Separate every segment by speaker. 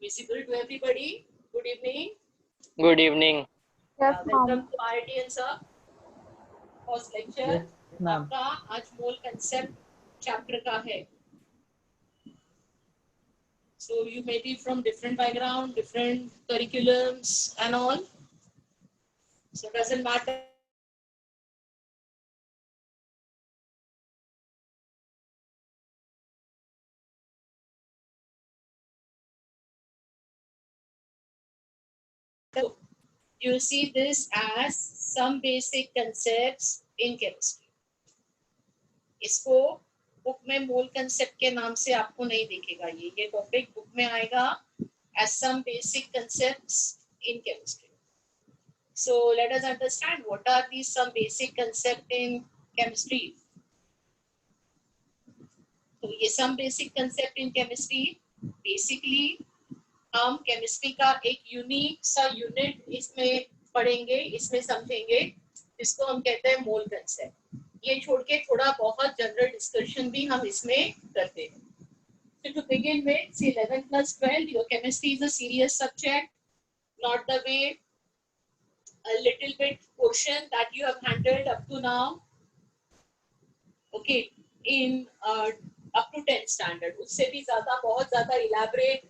Speaker 1: Visible to everybody. Good evening.
Speaker 2: Good evening.
Speaker 3: Yes,
Speaker 1: Welcome
Speaker 3: ma'am.
Speaker 1: to IITN sir. First lecture.
Speaker 4: Yes, ma'am.
Speaker 1: आपका आज मोल concept chapter का है. So you may be from different background, different curriculums and all. So it doesn't matter. So you see this as some basic concepts in chemistry. इसको book में मोल concept के नाम से आपको नहीं दिखेगा. ये टॉपिक बुक में आएगा as some basic concepts in chemistry. So let us understand what are these some basic concepts in chemistry. तो ये some basic concept in chemistry basically हम केमिस्ट्री का एक यूनिक सा यूनिट इसमें पढ़ेंगे, इसमें समझेंगे, इसको हम कहते हैं मोल कंसेप्ट. ये छोड़ के थोड़ा बहुत जनरल डिस्कशन भी हम इसमें करते हैं. So to begin with, see 11 plus 12, your chemistry is a serious subject, not the way a little bit portion that you have handled up to now. Okay, in up to 10th standard, उससे भी ज़्यादा बहुत ज़्यादा elaborate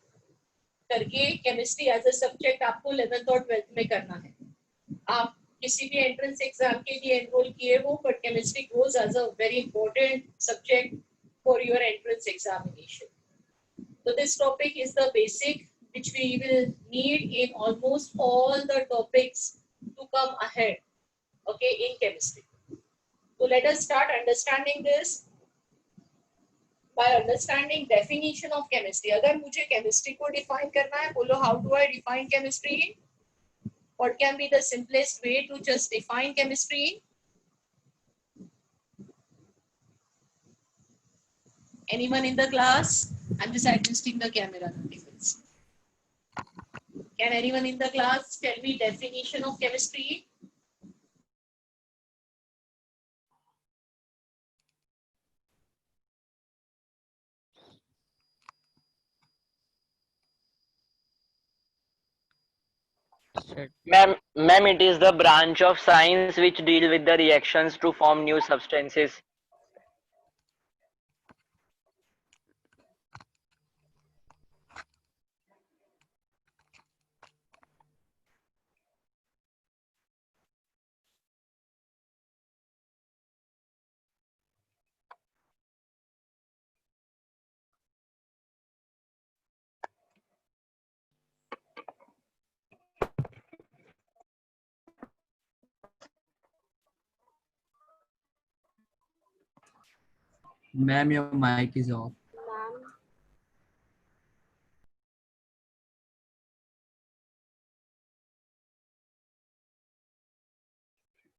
Speaker 1: करके chemistry as a subject आपको 11th और 12th में करना है. आप किसी भी एंट्रेंस एग्जाम के लिए एनरोल किए हो, but chemistry goes as a very important subject for your entrance examination. So this topic is the basic which we will need in almost all the topics to come ahead, okay, in chemistry. So let us start understanding this by understanding definition of chemistry. अगर मुझे chemistry को define करना है, बोलो how do I define chemistry? What can be the simplest way to just define chemistry? Anyone in the class? I'm just adjusting the camera. Can anyone in the class tell me definition of chemistry?
Speaker 2: Ma'am, it is the branch of science which deal with the reactions to form new substances.
Speaker 4: Ma'am, your mic is off.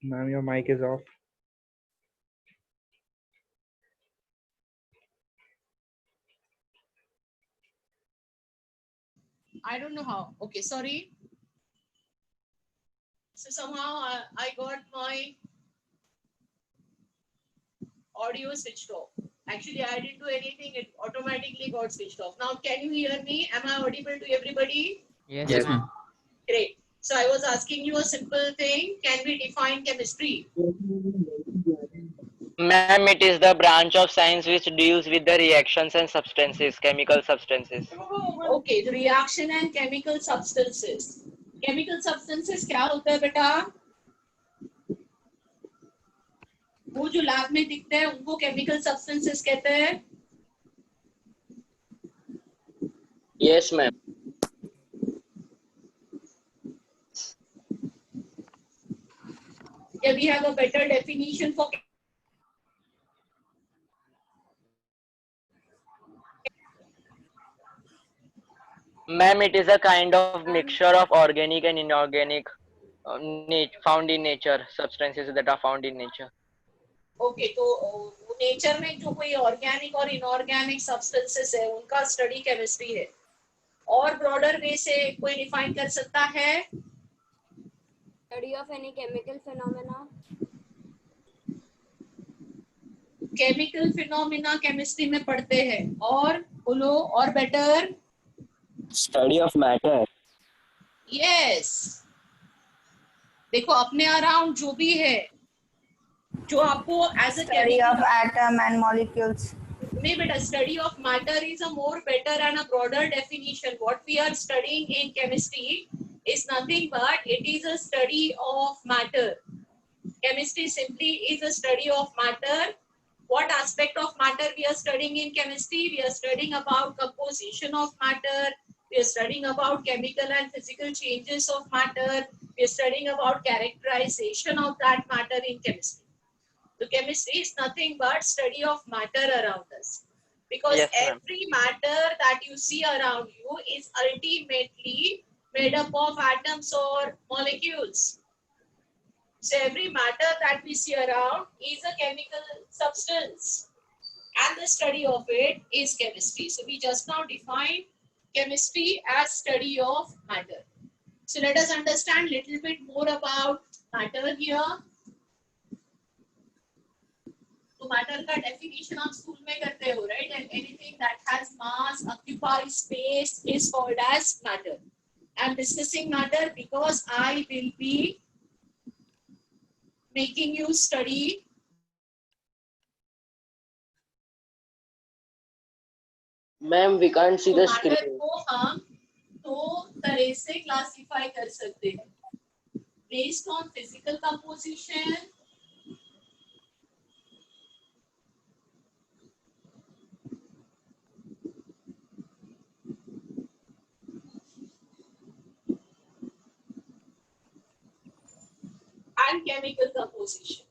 Speaker 5: Ma'am, your mic is off.
Speaker 1: I don't know how. Okay, sorry. So somehow I got my audio switched off. Actually, I didn't do anything. It automatically got switched off. Now, can you hear me? Am I audible to everybody?
Speaker 4: Yes, ma'am.
Speaker 1: Great. So I was asking you a simple thing. Can we define chemistry?
Speaker 2: Ma'am, it is the branch of science which deals with the reactions and substances, chemical substances.
Speaker 1: Okay, the reaction and chemical substances. Chemical substances क्या होता है बेटा? वो जो lab में दिखते हैं उनको chemical substances कहते हैं.
Speaker 2: Yes, ma'am.
Speaker 1: Yeah, we have a better definition for
Speaker 2: Ma'am, it is a kind of mixture of organic and inorganic found in nature, substances that are found in nature.
Speaker 1: Okay. तो nature में जो कोई organic और inorganic substances है उनका study chemistry है. और broader वे से कोई डिफाइन कर सकता है?
Speaker 3: Study of any chemical phenomena.
Speaker 1: Chemical phenomena chemistry में पढ़ते हैं. और बोलो और better
Speaker 2: Study of matter.
Speaker 1: Yes. देखो अपने अराउंड जो भी है, जो आपको as a
Speaker 6: Study of atom and molecules.
Speaker 1: नहीं बेटा, study of matter is a more better and a broader definition. What we are studying in chemistry is nothing but it is a study of matter. Chemistry simply is a study of matter. What aspect of matter we are studying in chemistry? We are studying about composition of matter. We are studying about chemical and physical changes of matter. We are studying about characterization of that matter in chemistry. So chemistry is nothing but study of matter around us. Because
Speaker 2: Yes, ma'am.
Speaker 1: every matter that you see around you is ultimately made up of atoms or molecules. So every matter that we see around is a chemical substance, and the study of it is chemistry. So we just now defined chemistry as study of matter. So let us understand a little bit more about matter here. तो matter का definition आप school में करते हो, right? And anything that has mass, occupies space is called as matter. I'm discussing matter because I will be making you study
Speaker 2: Ma'am, we can't see the
Speaker 1: matter
Speaker 2: screen.
Speaker 1: को हम दो तरह से classify कर सकते हैं, based on physical composition and chemical composition.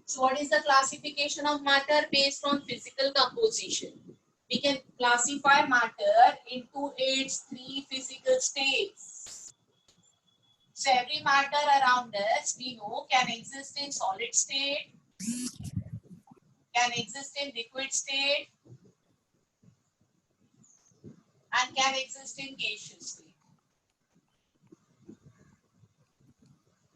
Speaker 1: So what is the classification of matter based on physical composition? We can classify matter into its three physical states. So every matter around us, we know, can exist in solid state, can exist in liquid state, and can exist in gaseous state.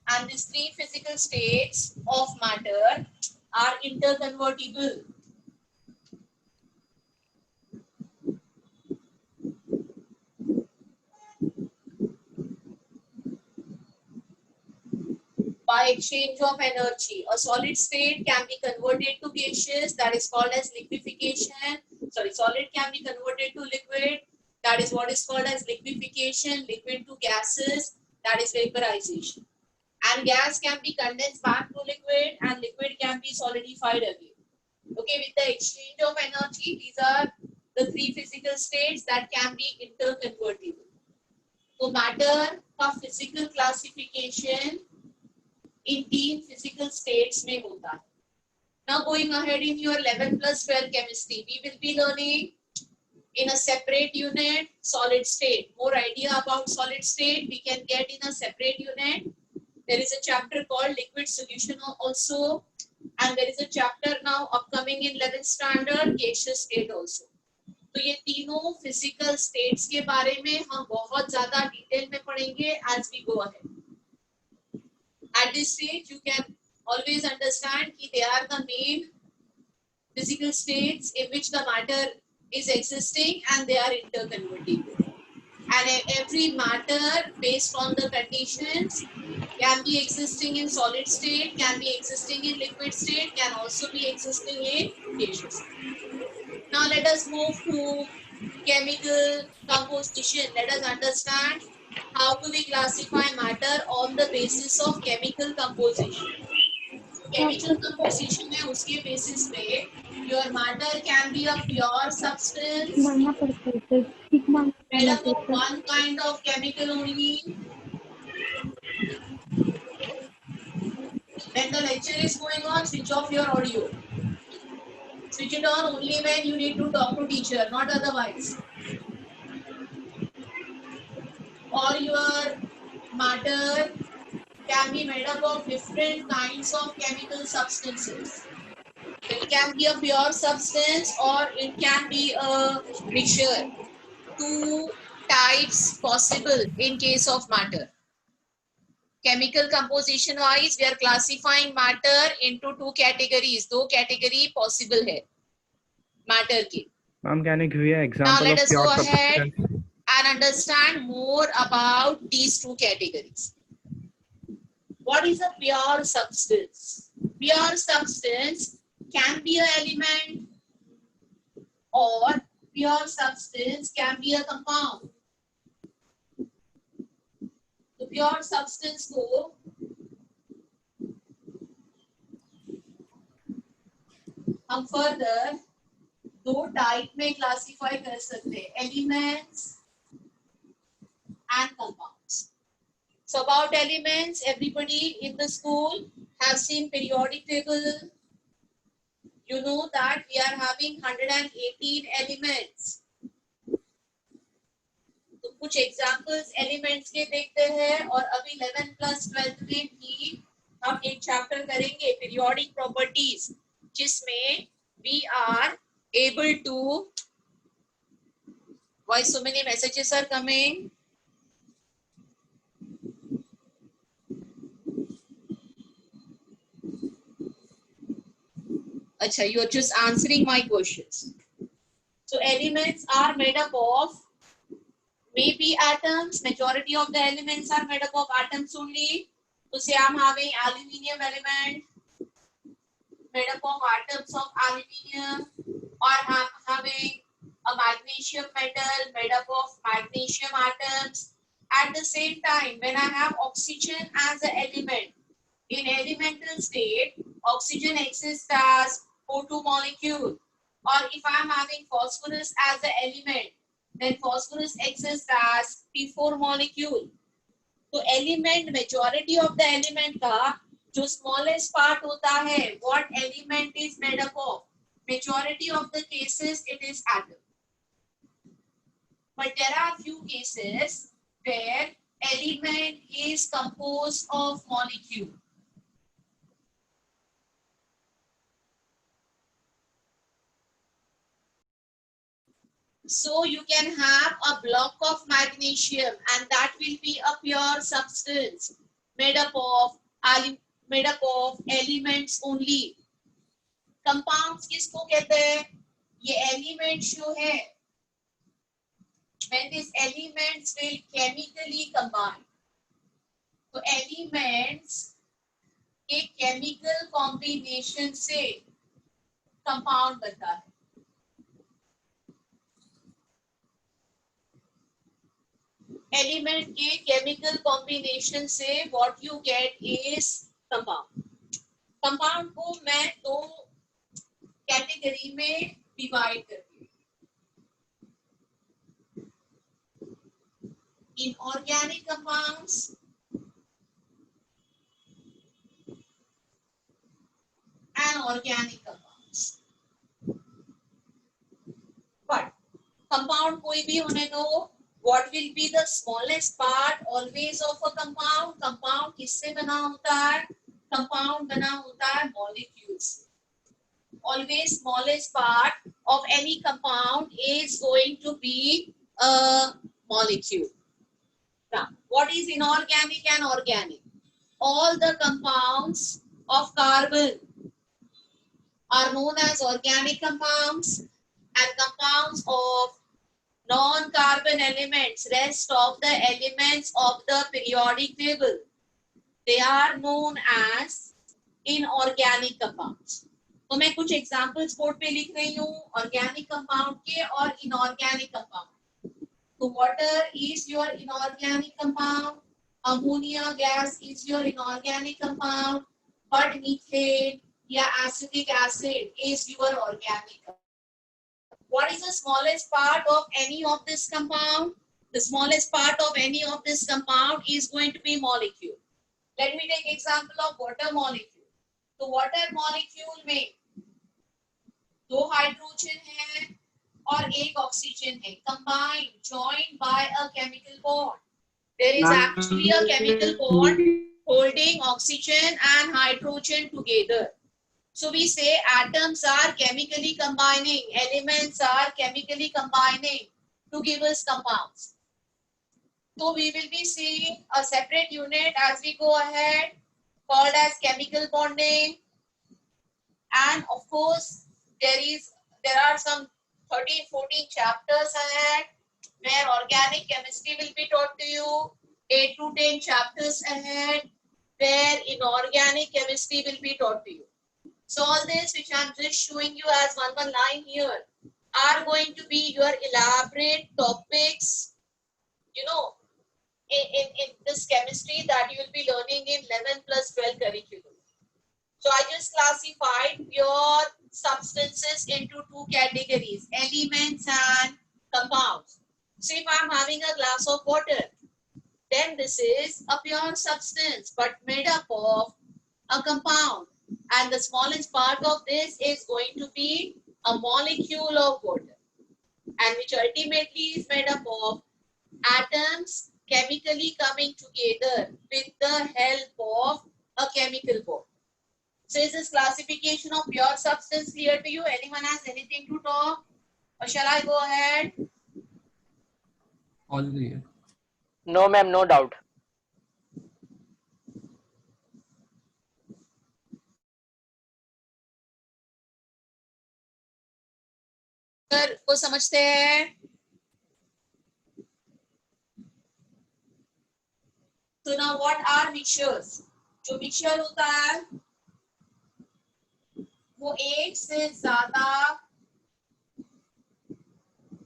Speaker 1: And these three physical states of matter are interconvertible. By exchange of energy. A solid state can be converted to gaseous, that is called as liquefaction. Sorry, solid can be converted to liquid, that is what is called as liquefaction. Liquid to gases, that is vaporization. And gas can be condensed back to liquid, and liquid can be solidified again. Okay, with the exchange of energy, these are the three physical states that can be interconvertible. So matter का physical classification in तीन physical states में होता है. Now going ahead in your 11 plus 12 chemistry, we will be learning in a separate unit solid state. More idea about solid state we can get in a separate unit. There is a chapter called liquid solution also, and there is a chapter now upcoming in 11th standard gaseous state also. तो ये तीनों physical states के बारे में हम बहुत ज़्यादा detail में पढ़ेंगे as we go ahead. At this stage, you can always understand that they are the main physical states in which the matter is existing and they are interconvertible. And every matter based on the conditions can be existing in solid state, can be existing in liquid state, can also be existing in gaseous state. Now let us move to chemical composition. Let us understand how do we classify matter on the basis of chemical composition. Chemical composition में उसके basis पे your matter can be a pure substance made up of one kind of chemical only. When the lecture is going on, switch off your audio. Switch it on only when you need to talk to teacher, not otherwise. Or your matter can be made up of different kinds of chemical substances. It can be a pure substance or it can be a mixture. Two types possible in case of matter? Chemical composition wise, we are classifying matter into two categories. दो category possible है matter की.
Speaker 5: Ma'am, can you give me an
Speaker 1: Now
Speaker 5: example
Speaker 1: let
Speaker 5: of
Speaker 1: us
Speaker 5: pure
Speaker 1: go ahead
Speaker 5: substance?
Speaker 1: and understand more about these two categories. What is a pure substance? Pure substance can be an element or pure substance can be a compound. तो pure substance को हम further दो type में classify कर सकते हैं, elements and compounds. So about elements, everybody in the school have seen periodic table. You know that we are having 118 elements. तो कुछ एग्जाम्पल्स एलिमेंट्स के देखते हैं और अभी 11 प्लस 12 में भी हम एक चैप्टर करेंगे पीरियोडिक प्रॉपर्टीज, जिसमें we are able to. Why so many messages are coming? Acha, you are just answering my questions. So elements are made up of maybe atoms. Majority of the elements are made up of atoms only. So say I'm having aluminium element made up of atoms of aluminium, or I'm having a magnesium metal made up of magnesium atoms. At the same time, when I have oxygen as an element, in elemental state, oxygen exists as O2 molecule. Or if I am having phosphorus as an element, then phosphorus exists as P4 molecule. So element, majority of the element का जो smallest part होता है, what element is made up of? Majority of the cases it is atom. But there are few cases where element is composed of molecule. So you can have a block of magnesium and that will be a pure substance made up of elements only. Compounds किसको कहते हैं? ये elements जो है, when these elements will chemically combine, तो elements के chemical combination से compound बनता है. एलिमेंट के केमिकल कॉम्बिनेशन से what you get is compound. Compound को मैं दो कैटेगरी में डिवाइड करती हूँ, inorganic compounds and organic compounds. But compound कोई भी होने दो, what will be the smallest part always of a compound? Compound किससे बना होता है? Compound बना होता है molecules. Always smallest part of any compound is going to be a molecule. Now, what is inorganic and organic? All the compounds of carbon are known as organic compounds, and compounds of non-carbon elements, rest of the elements of the periodic table, they are known as inorganic compounds. तो मैं कुछ examples board पे लिख रही हूँ organic compound के और inorganic compound. So water is your inorganic compound, ammonia gas is your inorganic compound, but methane या acetic acid is your organic compound. What is the smallest part of any of this compound? The smallest part of any of this compound is going to be molecule. Let me take example of water molecule. तो water molecule में दो hydrogen है और एक oxygen है, combined, joined by a chemical bond. There is actually a chemical bond holding oxygen and hydrogen together. So we say atoms are chemically combining, elements are chemically combining to give us compounds. So we will be seeing a separate unit as we go ahead called as chemical bonding. And of course, there are some 13, 14 chapters ahead where organic chemistry will be taught to you. 8 to 10 chapters ahead where inorganic chemistry will be taught to you. So all this which I am just showing you as one line here are going to be your elaborate topics, you know, in this chemistry that you will be learning in 11 plus 12 curriculum. So I just classified pure substances into two categories, elements and compounds. So if I'm having a glass of water, then this is a pure substance but made up of a compound. And the smallest part of this is going to be a molecule of water, and which ultimately is made up of atoms chemically coming together with the help of a chemical bond. So is this classification of pure substance clear to you? Anyone has anything to talk? Or shall I go ahead?
Speaker 4: All clear.
Speaker 2: No, ma'am, no doubt.
Speaker 1: Sir को समझते हैं? So now what are mixtures? जो mixture होता है वो एक से ज्यादा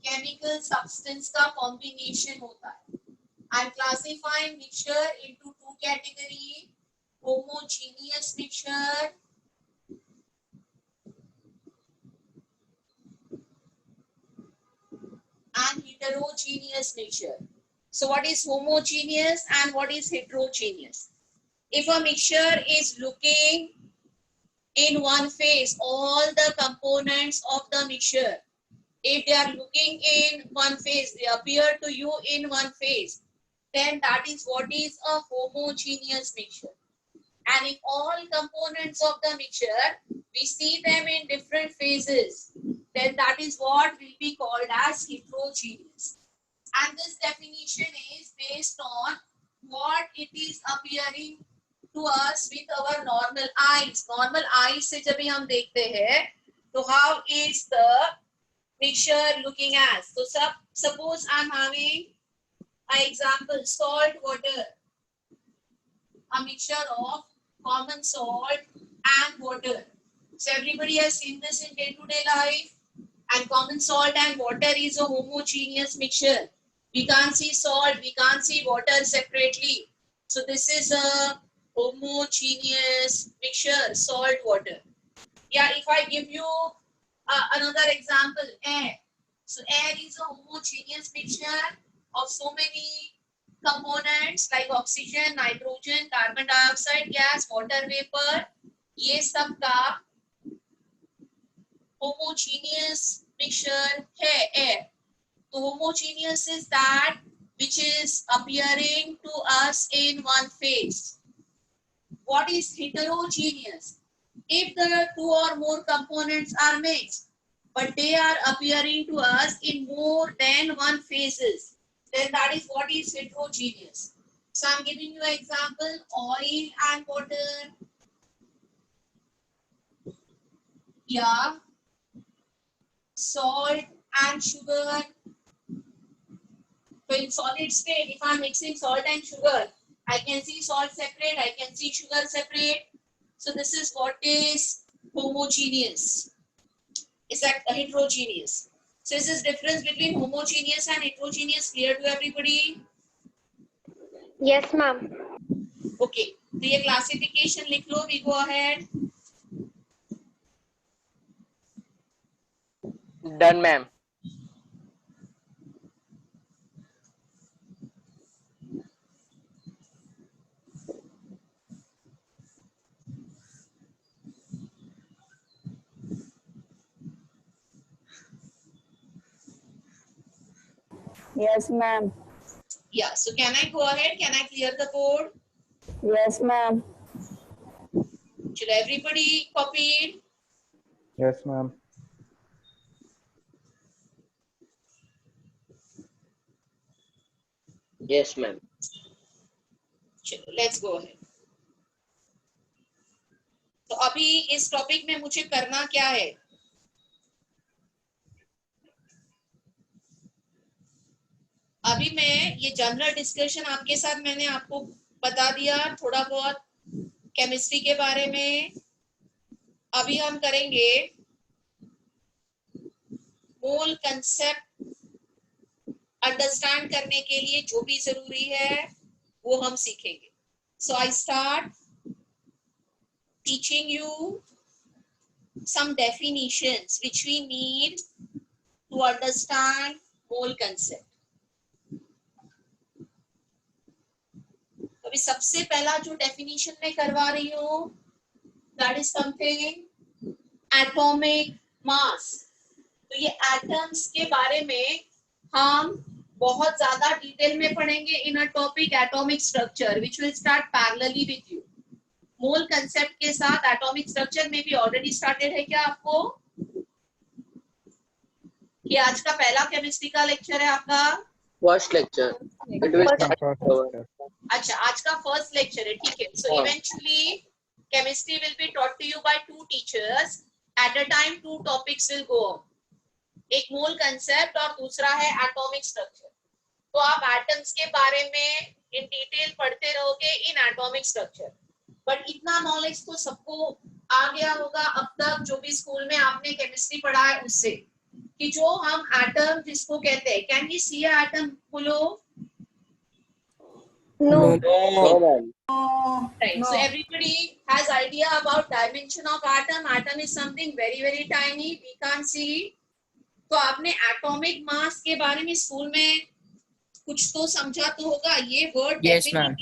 Speaker 1: केमिकल सब्सटेंस का कॉम्बिनेशन होता है. I'm classifying mixture into two categories: homogeneous mixture and heterogeneous mixture. So what is homogeneous and what is heterogeneous? If a mixture is looking in one phase, all the components of the mixture, if they are looking in one phase, they appear to you in one phase, then that is what is a homogeneous mixture. And if all components of the mixture, we see them in different phases, then that is what will be called as heterogeneous. And this definition is based on what it is appearing to us with our normal eyes. Normal eyes से जब भी हम देखते हैं, तो how is the mixture looking as? So suppose I'm having an example, salt water, a mixture of common salt and water. So everybody has seen this in day-to-day life. And common salt and water is a homogeneous mixture. We can't see salt, we can't see water separately. So this is a homogeneous mixture, salt water. Yeah, if I give you another example, air. So air is a homogeneous mixture of so many components like oxygen, nitrogen, carbon dioxide gas, water vapor. ये सब का homogeneous mixture है air. So homogeneous is that which is appearing to us in one phase. What is heterogeneous? If the two or more components are mixed, but they are appearing to us in more than one phases, then that is what is heterogeneous. So I'm giving you an example: oil and water. Yeah. Salt and sugar. So in solid state, if I'm mixing salt and sugar, I can see salt separate, I can see sugar separate. So this is what is homogeneous. Is that heterogeneous? So is this difference between homogeneous and heterogeneous clear to everybody?
Speaker 3: Yes, ma'am.
Speaker 1: Okay. तो ये classification लिख लो. We go ahead.
Speaker 2: Done, ma'am.
Speaker 6: Yes, ma'am.
Speaker 1: Yeah. So can I go ahead? Can I clear the board?
Speaker 6: Yes, ma'am.
Speaker 1: Should everybody copy it?
Speaker 5: Yes, ma'am.
Speaker 2: Yes, ma'am.
Speaker 1: चलो let's go ahead. तो अभी इस topic में मुझे करना क्या है? अभी मैं ये जनरल डिस्कशन आपके साथ मैंने आपको बता दिया थोड़ा बहुत केमिस्ट्री के बारे में। अभी हम करेंगे मोल कंसेप्ट अंडरस्टैंड करने के लिए जो भी जरूरी है वो हम सीखेंगे। So I start teaching you some definitions which we need to understand mole concept. अभी सबसे पहला जो डेफिनेशन मैं करवा रही हूँ that is something atomic mass. तो ये एटम्स के बारे में हम बहुत ज्यादा डिटेल में पढ़ेंगे in a topic atomic structure which will start parallelly with you. Mole concept के साथ एटॉमिक स्ट्रक्चर में भी ऑलरेडी स्टार्टेड है क्या आपको? ये आज का पहला केमिस्ट्री का लेक्चर है आपका?
Speaker 2: First lecture. It will start.
Speaker 1: अच्छा, आज का फर्स्ट लेक्चर है, ठीक है। So eventually chemistry will be taught to you by two teachers at a time. Two topics will go, एक मोल कंसेप्ट और दूसरा है एटॉमिक स्ट्रक्चर। तो आप एटम्स के बारे में इन डिटेल पढ़ते रहोगे इन एटॉमिक स्ट्रक्चर। बट इतना नॉलेज तो सबको आ गया होगा अब तक जो भी स्कूल में आपने केमिस्ट्री पढ़ा है उससे, कि जो हम एटम जिसको कहते हैं, can we see a atom? बोलो।
Speaker 3: No.
Speaker 2: No, ma'am.
Speaker 1: Right. So everybody has idea about dimension of atom. Atom is something very very tiny. We can't see. तो आपने एटॉमिक मास के बारे में स्कूल में कुछ तो समझा तो होगा। ये word
Speaker 7: Yes, ma'am.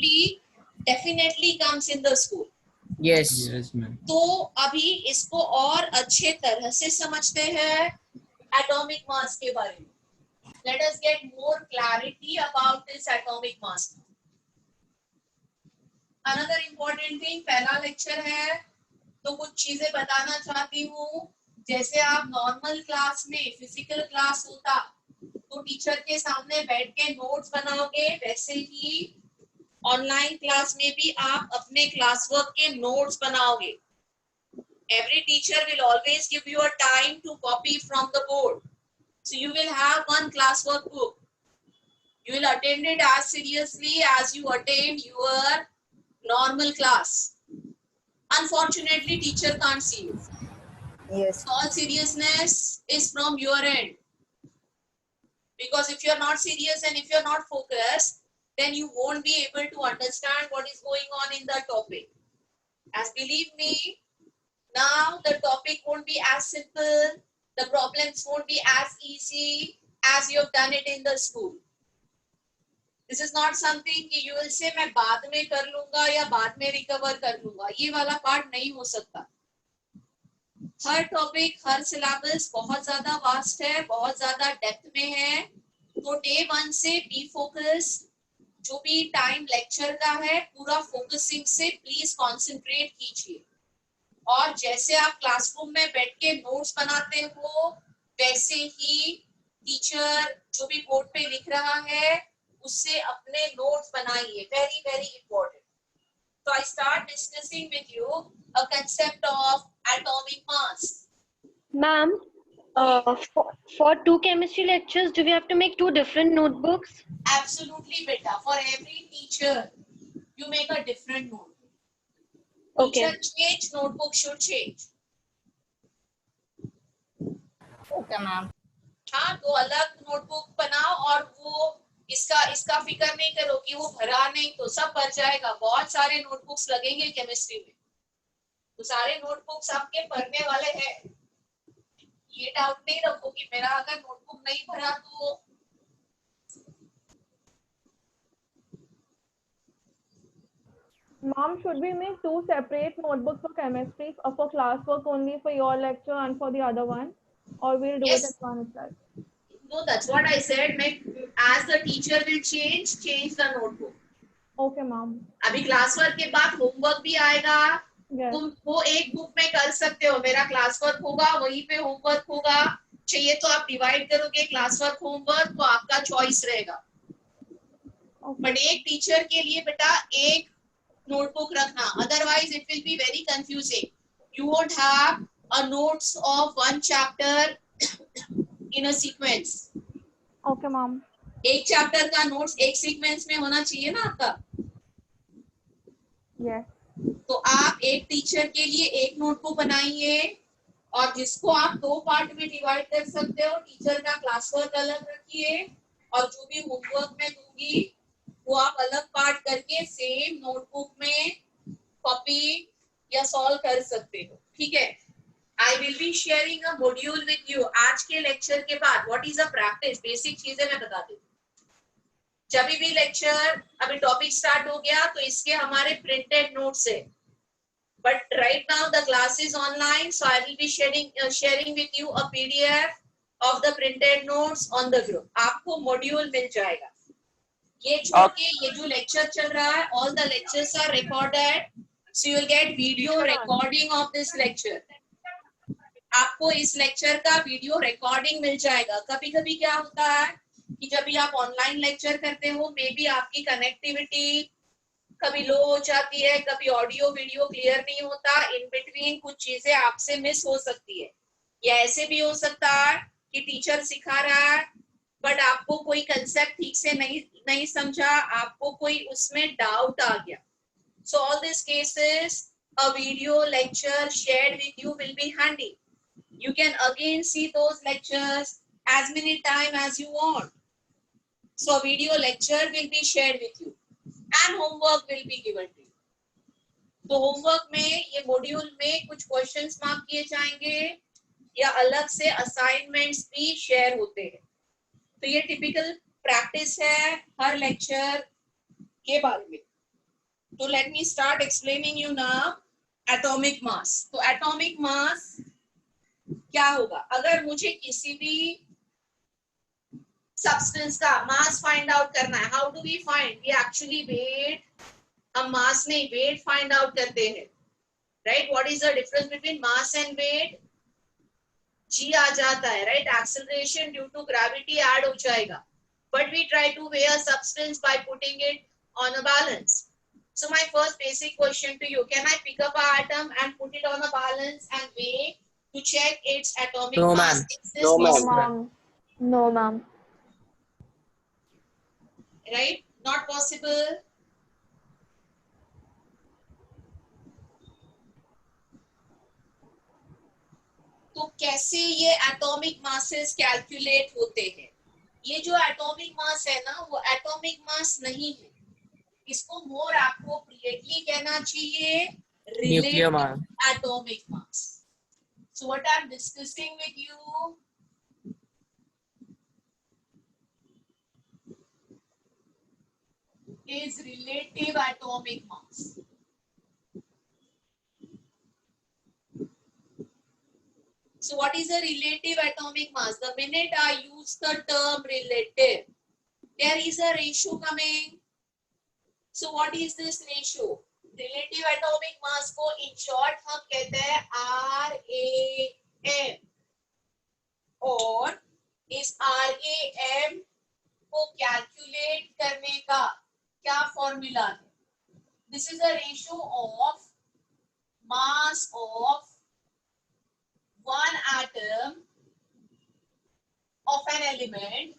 Speaker 1: definitely comes in the school.
Speaker 7: Yes.
Speaker 4: Yes, ma'am.
Speaker 1: तो अभी इसको और अच्छे तरह से समझते हैं एटॉमिक मास के बारे में। Let us get more clarity about this atomic mass. Another important thing, पहला लेक्चर है तो कुछ चीजें बताना चाहती हूँ। जैसे आप नॉर्मल क्लास में फिजिकल क्लास होता तो टीचर के सामने बैठ के नोट्स बनाओगे, वैसे ही ऑनलाइन क्लास में भी आप अपने क्लास वर्क के नोट्स बनाओगे। Every teacher will always give you a time to copy from the board. So you will have one classwork book. You will attend it as seriously as you attend your normal class. Unfortunately, teacher can't see you.
Speaker 6: Yes.
Speaker 1: All seriousness is from your end. Because if you're not serious and if you're not focused, then you won't be able to understand what is going on in the topic. As believe me, now the topic won't be as simple, the problems won't be as easy as you've done it in the school. This is not something कि you will say मैं बाद में कर लूंगा या बाद में recover कर लूंगा, ये वाला पार्ट नहीं हो सकता। हर टॉपिक, हर सिलेबस बहुत ज्यादा वास्ट है, बहुत ज्यादा डेप्थ में है। तो डे 1 से बी फोकस्ड, जो भी टाइम लेक्चर का है पूरा फोकसिंग से प्लीज कंसंट्रेट कीजिए। और जैसे आप क्लासरूम में बैठ के नोट्स बनाते हो वैसे ही टीचर जो भी बोर्ड पे लिख रहा है उससे अपने नोट्स बनाइए, very very important. So I start discussing with you a concept of atomic mass.
Speaker 3: Ma'am, for two chemistry lectures, do we have to make two different notebooks?
Speaker 1: Absolutely, beta. For every teacher, you make a different notebook.
Speaker 3: Okay.
Speaker 1: Teacher change, notebook should change.
Speaker 6: Okay, ma'am.
Speaker 1: हाँ, तो अलग notebook बनाओ और वो इसका फिक्र नहीं करो कि वो भरा नहीं तो सब भर जाएगा। बहुत सारे नोटबुक्स लगेंगे केमिस्ट्री में, तो सारे नोटबुक्स आपके भरने वाले हैं। ये डाउट नहीं रखो कि मेरा अगर नोटबुक नहीं भरा तो
Speaker 8: Mom, should we make two separate notebooks for chemistry, for classwork only for your lecture and for the other one, or we'll do
Speaker 1: Yes.
Speaker 8: it at one itself?
Speaker 1: No, that's what I said. As the teacher will change the notebook.
Speaker 8: Okay, ma'am.
Speaker 1: अभी class work के बाद homework भी आएगा।
Speaker 8: Yes.
Speaker 1: तुम वो एक book में कर सकते हो, मेरा क्लास वर्क होगा वहीं पे होमवर्क होगा। चाहिए तो आप डिवाइड करोगे क्लास वर्क होमवर्क, तो आपका चॉइस रहेगा। बट एक टीचर के लिए बेटा एक नोटबुक रखना, otherwise it will be very confusing. You won't have a notes of one chapter in a sequence.
Speaker 8: Okay, ma'am.
Speaker 1: एक चैप्टर का नोट्स एक सीक्वेंस में होना चाहिए ना आपका.
Speaker 8: Yes.
Speaker 1: तो आप एक टीचर के लिए एक नोटबुक बनाइए और जिसको आप 2 पार्ट में डिवाइड कर सकते हो. टीचर का क्लास वर्क अलग रखिए और जो भी होमवर्क मैं दूंगी वो आप अलग पार्ट करके सेम नोटबुक में कॉपी या सॉल्व कर सकते हो. ठीक है. I will be sharing a module with you. आज के लेक्चर के बाद what is a practice, basic चीजें मैं बता देती हूँ. जब भी लेक्चर अभी टॉपिक स्टार्ट हो गया तो इसके हमारे प्रिंटेड नोट्स है. But right now the class is online, so I will be sharing with you a PDF of the printed notes on the group. आपको मॉड्यूल मिल जाएगा. ये छोड़ के ये जो लेक्चर चल रहा है, all the lectures are recorded, so you will get video recording of this lecture. आपको इस लेक्चर का वीडियो रिकॉर्डिंग मिल जाएगा. कभी कभी क्या होता है कि जब भी आप ऑनलाइन लेक्चर करते हो, मे बी आपकी कनेक्टिविटी कभी लो हो जाती है, कभी ऑडियो वीडियो क्लियर नहीं होता, इन बिटवीन कुछ चीजें आपसे मिस हो सकती है. या ऐसे भी हो सकता है कि टीचर सिखा रहा है बट आपको कोई कंसेप्ट ठीक से नहीं समझा, आपको कोई उसमें डाउट आ गया. So all this cases a video lecture shared with you will be handy. You can again see those lectures as many times as you want. So video lecture will be shared with you and homework will be given to you. तो homework में ये module में कुछ questions mark किए जाएंगे या अलग से असाइनमेंट्स भी शेयर होते हैं. तो ये टिपिकल प्रैक्टिस है हर लेक्चर के बारे में. तो let me start explaining you now atomic mass. तो एटॉमिक मास क्या होगा, अगर मुझे किसी भी सब्सटेंस का मास फाइंड आउट करना है, how do we find? We actually weight, हम मास नहीं वेट फाइंड आउट करते हैं, right? What is the difference between mass and weight? G आ जाता है, right? Acceleration due to gravity add हो जाएगा. But we try to weigh a substance by putting it on a balance. So my first basic question to you, can I pick up an atom and put it on a balance and weigh to check its atomic
Speaker 4: No,
Speaker 1: mass?
Speaker 4: ma'am.
Speaker 1: Is this
Speaker 2: No, ma'am.
Speaker 1: possible?
Speaker 8: Ma'am. No, ma'am.
Speaker 1: Right? Not possible. तो कैसे ये atomic masses calculate होते हैं? ये जो atomic mass है ना, वो एटॉमिक मास नहीं है. इसको मोर एप्रोप्रिएटली कहना चाहिए
Speaker 4: Nuclear mass.
Speaker 1: relative atomic mass. So what I'm discussing with you is relative atomic mass. So what is a relative atomic mass? The minute I use the term relative, there is a ratio coming. So what is this ratio? Relative atomic mass को in short हम कहते हैं RAM. और इस RAM को calculate करने का क्या फॉर्मूला है? This is a ratio of mass of one atom of an element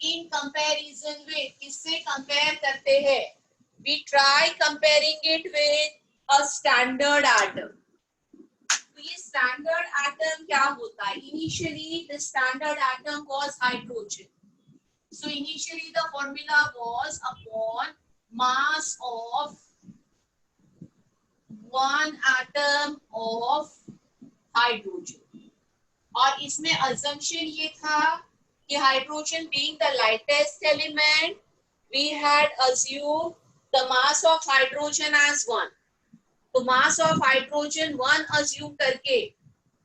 Speaker 1: in comparison with, किससे कंपेयर करते हैं? We try comparing it with a standard atom. तो ये standard atom क्या होता है? Initially the standard atom was hydrogen. So initially the formula was upon mass of one atom of hydrogen. और इसमें assumption ये था कि hydrogen being the lightest element, we had assumed the mass of hydrogen as 1. तो mass of hydrogen 1 assume करके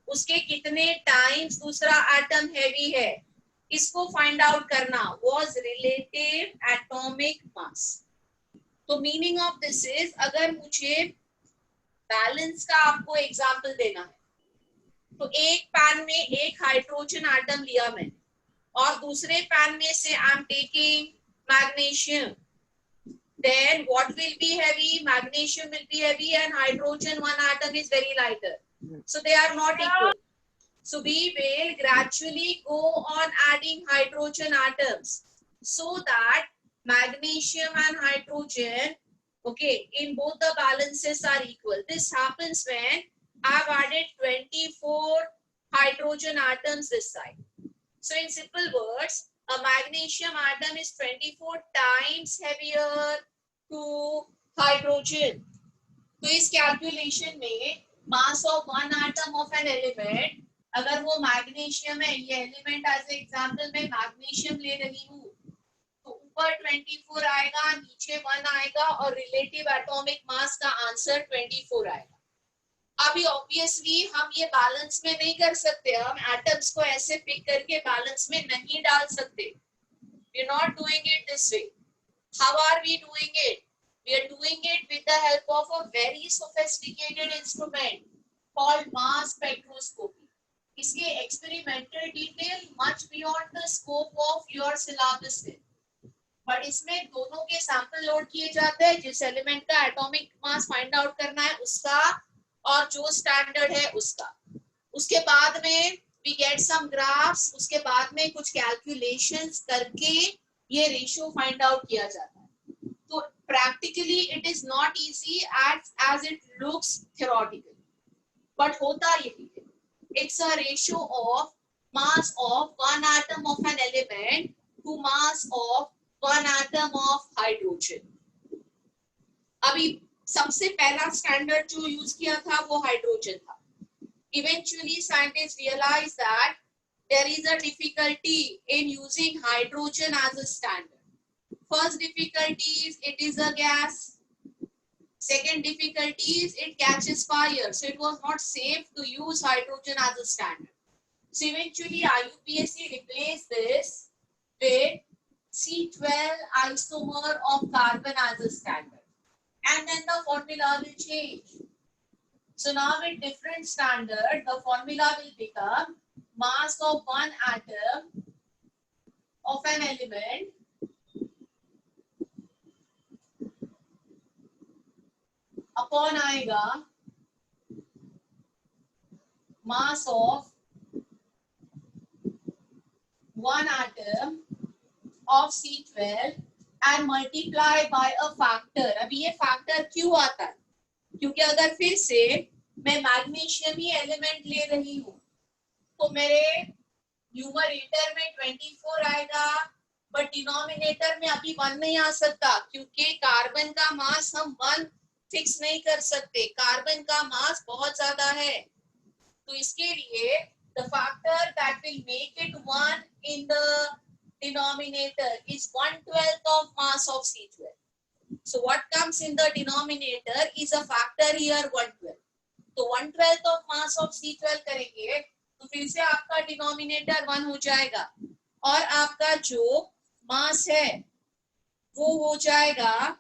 Speaker 1: उसके कितने times दूसरा atom heavy है, इसको find out करना was relative atomic mass. तो meaning of this is, अगर मुझे balance का आपको example देना है, तो एक पैन में एक हाइड्रोजन एटम लिया मैंने और दूसरे पैन में से I am taking magnesium, then what will be heavy? Magnesium will be heavy and hydrogen one atom is very lighter. So they are not equal. So we will gradually go on adding hydrogen atoms so that magnesium and hydrogen, okay, in both the balances are equal. This happens when I've added 24 hydrogen atoms this side. So in simple words, a magnesium atom is 24 times heavier to hydrogen. तो इस calculation में mass of one atom of an element, अगर वो magnesium है, ये element as example मैं magnesium ले रही हूँ, तो ऊपर 24 आएगा, नीचे 1 आएगा और रिलेटिव एटॉमिक मास का आंसर 24 आएगा. अभी ऑब्वियसली हम ये बैलेंस में नहीं कर सकते, हम एटम्स को ऐसे पिक करके बैलेंस में नहीं डाल सकते. We are not doing it this way. How are we doing it? We are doing it with the help of a very sophisticated instrument called mass spectroscopy. इसके experimental detail much beyond the scope of your syllabus है. But इसमें दोनों के sample load किए जाते हैं, जिस element का atomic mass find out करना है उसका और जो standard है उसका. उसके बाद में we get some graphs, उसके बाद में कुछ calculations करके ये ratio find out किया जाता है. So practically it is not easy as it looks theoretically. But होता यही है. It's a ratio of mass of one atom of an element to mass of one atom of hydrogen. अभी सबसे पहला standard जो use किया था वो hydrogen था. Eventually scientists realized that there is a difficulty in using hydrogen as a standard. First difficulty is it is a gas. Second difficulty is it catches fire. So it was not safe to use hydrogen as a standard. So eventually IUPAC replaced this with C12 isomer of carbon as a standard. And then the formula will change. So now with different standard, the formula will become mass of one atom of an element upon आएगा mass of one atom of C12 and multiply by a factor. अभी ये factor क्यों आता है? क्योंकि अगर फिर से मैं मैग्नीशियम ही एलिमेंट ले रही हूँ तो मेरे न्यूमरेटर में 24 आएगा, बट डिनोमिनेटर में अभी 1 नहीं आ सकता क्योंकि कार्बन का मास हम 1 फिक्स नहीं कर सकते. कार्बन का मास बहुत ज्यादा है, तो इसके लिए the factor that will make it 1 in the denominator is 1/12 of mass of C12. So what comes in the denominator is a factor here 1/12. तो 1/12 of mass of C12 करेंगे तो फिर से आपका डिनोमिनेटर 1 हो जाएगा और आपका जो मास है वो हो जाएगा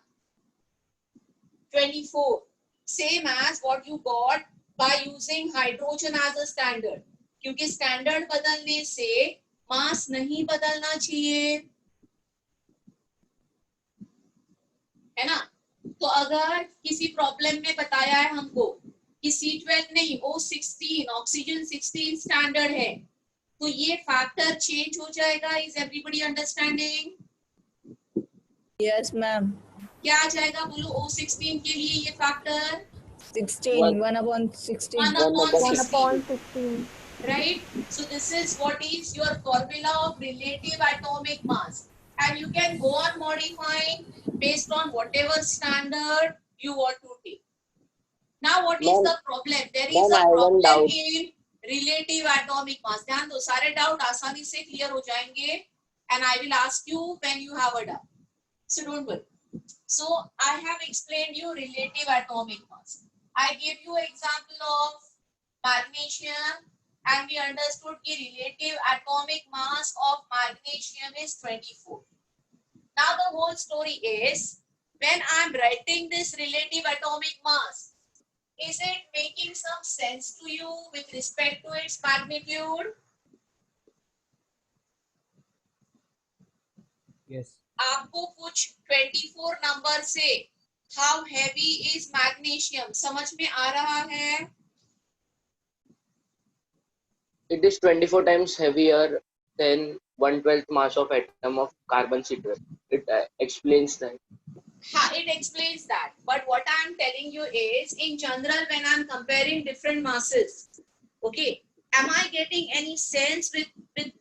Speaker 1: 24, same as what you got by using hydrogen as a standard. क्योंकि स्टैंडर्ड बदलने से मास नहीं बदलना चाहिए, है ना. तो अगर किसी प्रॉब्लम में बताया है हमको कि C12 नहीं O16 ऑक्सीजन 16 स्टैंडर्ड है, तो ये फैक्टर चेंज हो जाएगा. Is everybody understanding?
Speaker 6: Yes, ma'am.
Speaker 1: क्या आ जाएगा बोलो O16 के लिए ये factor?
Speaker 6: 16. 1/16.
Speaker 8: 1/16.
Speaker 1: Right? So this is what is your formula of relative atomic mass, and you can go on modifying based on whatever standard you want to take. Now what is the problem? There is a problem in relative atomic mass. ध्यान दो, सारे doubt आसानी से clear हो जाएंगे and I will ask you when you have a doubt. So don't worry. So I have explained you relative atomic mass. I gave you example of magnesium and we understood the relative atomic mass of magnesium is 24. Now the whole story is, when I am writing this relative atomic mass, is it making some sense to you with respect to its magnitude?
Speaker 4: Yes.
Speaker 1: आपको कुछ 24 number से how heavy is magnesium समझ में आ रहा है?
Speaker 2: It is 24 times heavier than 1/12 mass of atom of carbon C12. It explains that.
Speaker 1: It explains that. But what I am telling you is, in general, when I am comparing different masses, okay, am I getting any sense with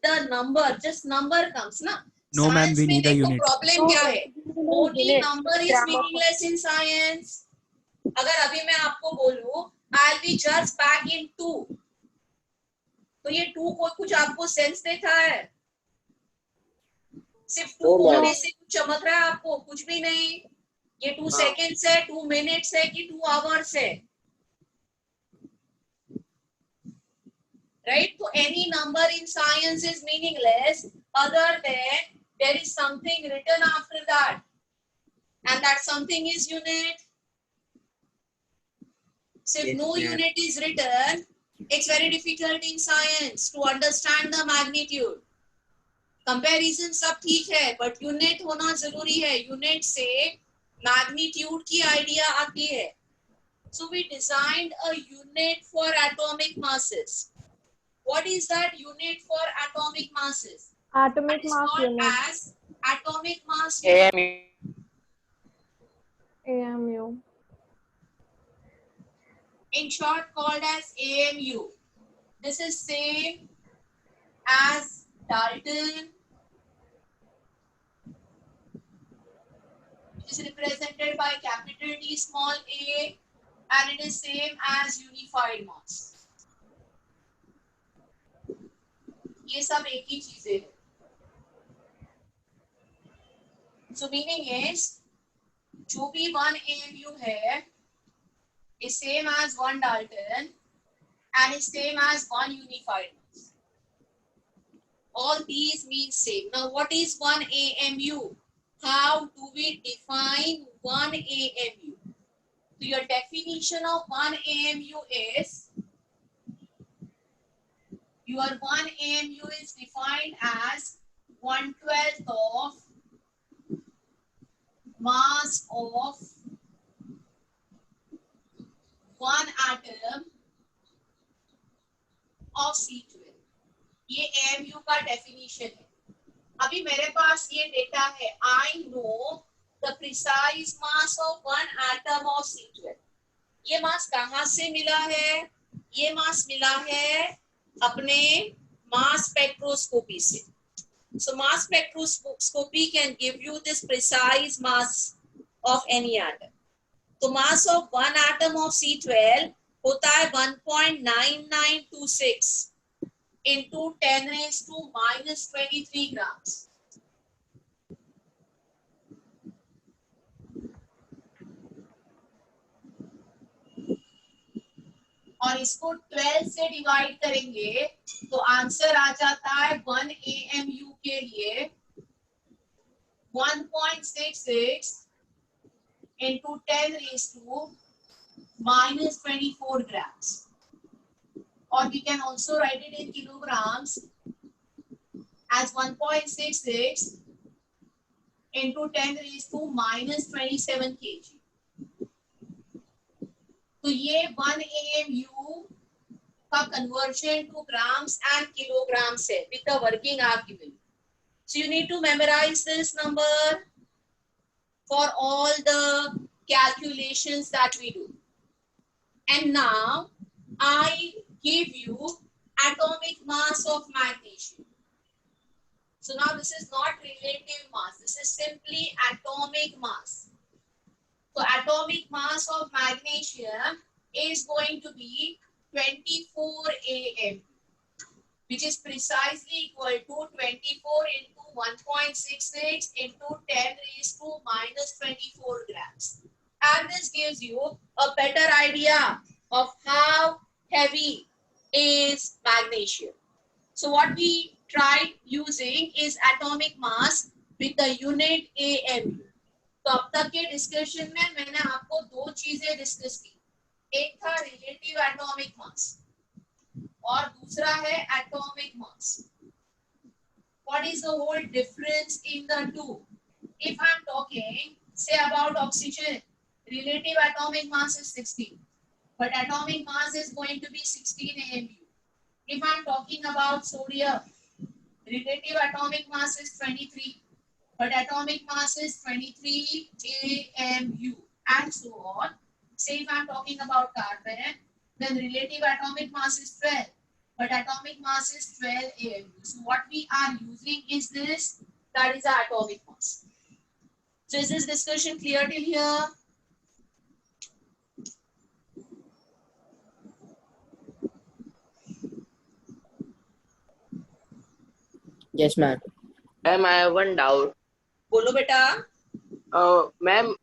Speaker 1: the number? Just number comes, na?
Speaker 4: No, ma'am,
Speaker 1: Science
Speaker 4: we
Speaker 1: में
Speaker 4: need a
Speaker 1: देखो
Speaker 4: unit.
Speaker 1: problem क्या है? Only
Speaker 3: Unit.
Speaker 1: number is meaningless in science. अगर अभी मैं आपको बोलूं, I'll be just back in 2. तो ये 2 को कुछ आपको सेंस देता है? सिर्फ 2 होने से कुछ चमक रहा है आपको? कुछ भी नहीं. ये 2 seconds है, 2 minutes है कि 2 hours है? Right? So any number in science is meaningless other than there is something written after that. And that something is unit. So if no unit is written, it's very difficult in science to understand the magnitude. Comparison सब ठीक है, but unit होना जरूरी है. Unit से magnitude की idea आती है. So we designed a unit for atomic masses. What is that unit for atomic masses?
Speaker 8: Atomic
Speaker 1: That is
Speaker 8: mass
Speaker 1: called
Speaker 8: unit.
Speaker 1: as atomic mass unit.
Speaker 2: AMU.
Speaker 8: AMU.
Speaker 1: In short, called as AMU. This is same as Dalton, which is represented by capital T small a, and it is same as unified mass. ये सब एक ही चीजें हैं. So meaning is, जो भी 1 AMU है, is same as 1 Dalton and is same as 1 unified mass. All these mean same. Now what is 1 AMU? How do we define 1 AMU? So your definition of 1 AMU is, your 1 AMU is defined as 1/12 of mass of one atom of C12. ये AMU का definition है. अभी मेरे पास ये data है. I know the precise mass of one atom of C12. ये मास कहाँ से मिला है? ये मास मिला है अपने mass spectroscopy से. So mass spectroscopy can give you this precise mass of any atom. तो mass of one atom of C12 होता है 1.9926 into 10⁻⁻³ grams. और इसको 12 से डिवाइड करेंगे तो आंसर आ जाता है 1 AMU के लिए 1.66 into 10⁻⁻24 grams. Or we can also write it in kilograms as 1.66 into 10⁻⁻27 kg. तो ये 1 AMU का conversion to grams and kilograms है with the working argument. So you need to memorize this number for all the calculations that we do. And now I give you atomic mass of magnesium. So now this is not relative mass. This is simply atomic mass. So atomic mass of magnesium is going to be 24 AMU, which is precisely equal to 24 into 1.66 into 10⁻⁻24 grams. And this gives you a better idea of how heavy is magnesium. So what we tried using is atomic mass with the unit AMU. तो अब तक के discussion में मैंने आपको दो चीजें discuss की. एक था रिलेटिव एटॉमिक मास और दूसरा है atomic mass. what is the whole difference in the two? If I'm talking, say about oxygen, relative atomic mass is 16, but atomic mass is going to be 16 AMU. If I'm talking about sodium, relative atomic mass is 23, but atomic mass is 23 AMU, and so on. Say if I'm talking about carbon, then relative atomic mass is 12, but atomic mass is 12 AMU. So what we are using is this, that is the atomic mass. So is this discussion clear till here?
Speaker 7: Yes, ma'am.
Speaker 2: Ma'am, I have one doubt.
Speaker 1: बोलो बेटा.
Speaker 2: Ma'am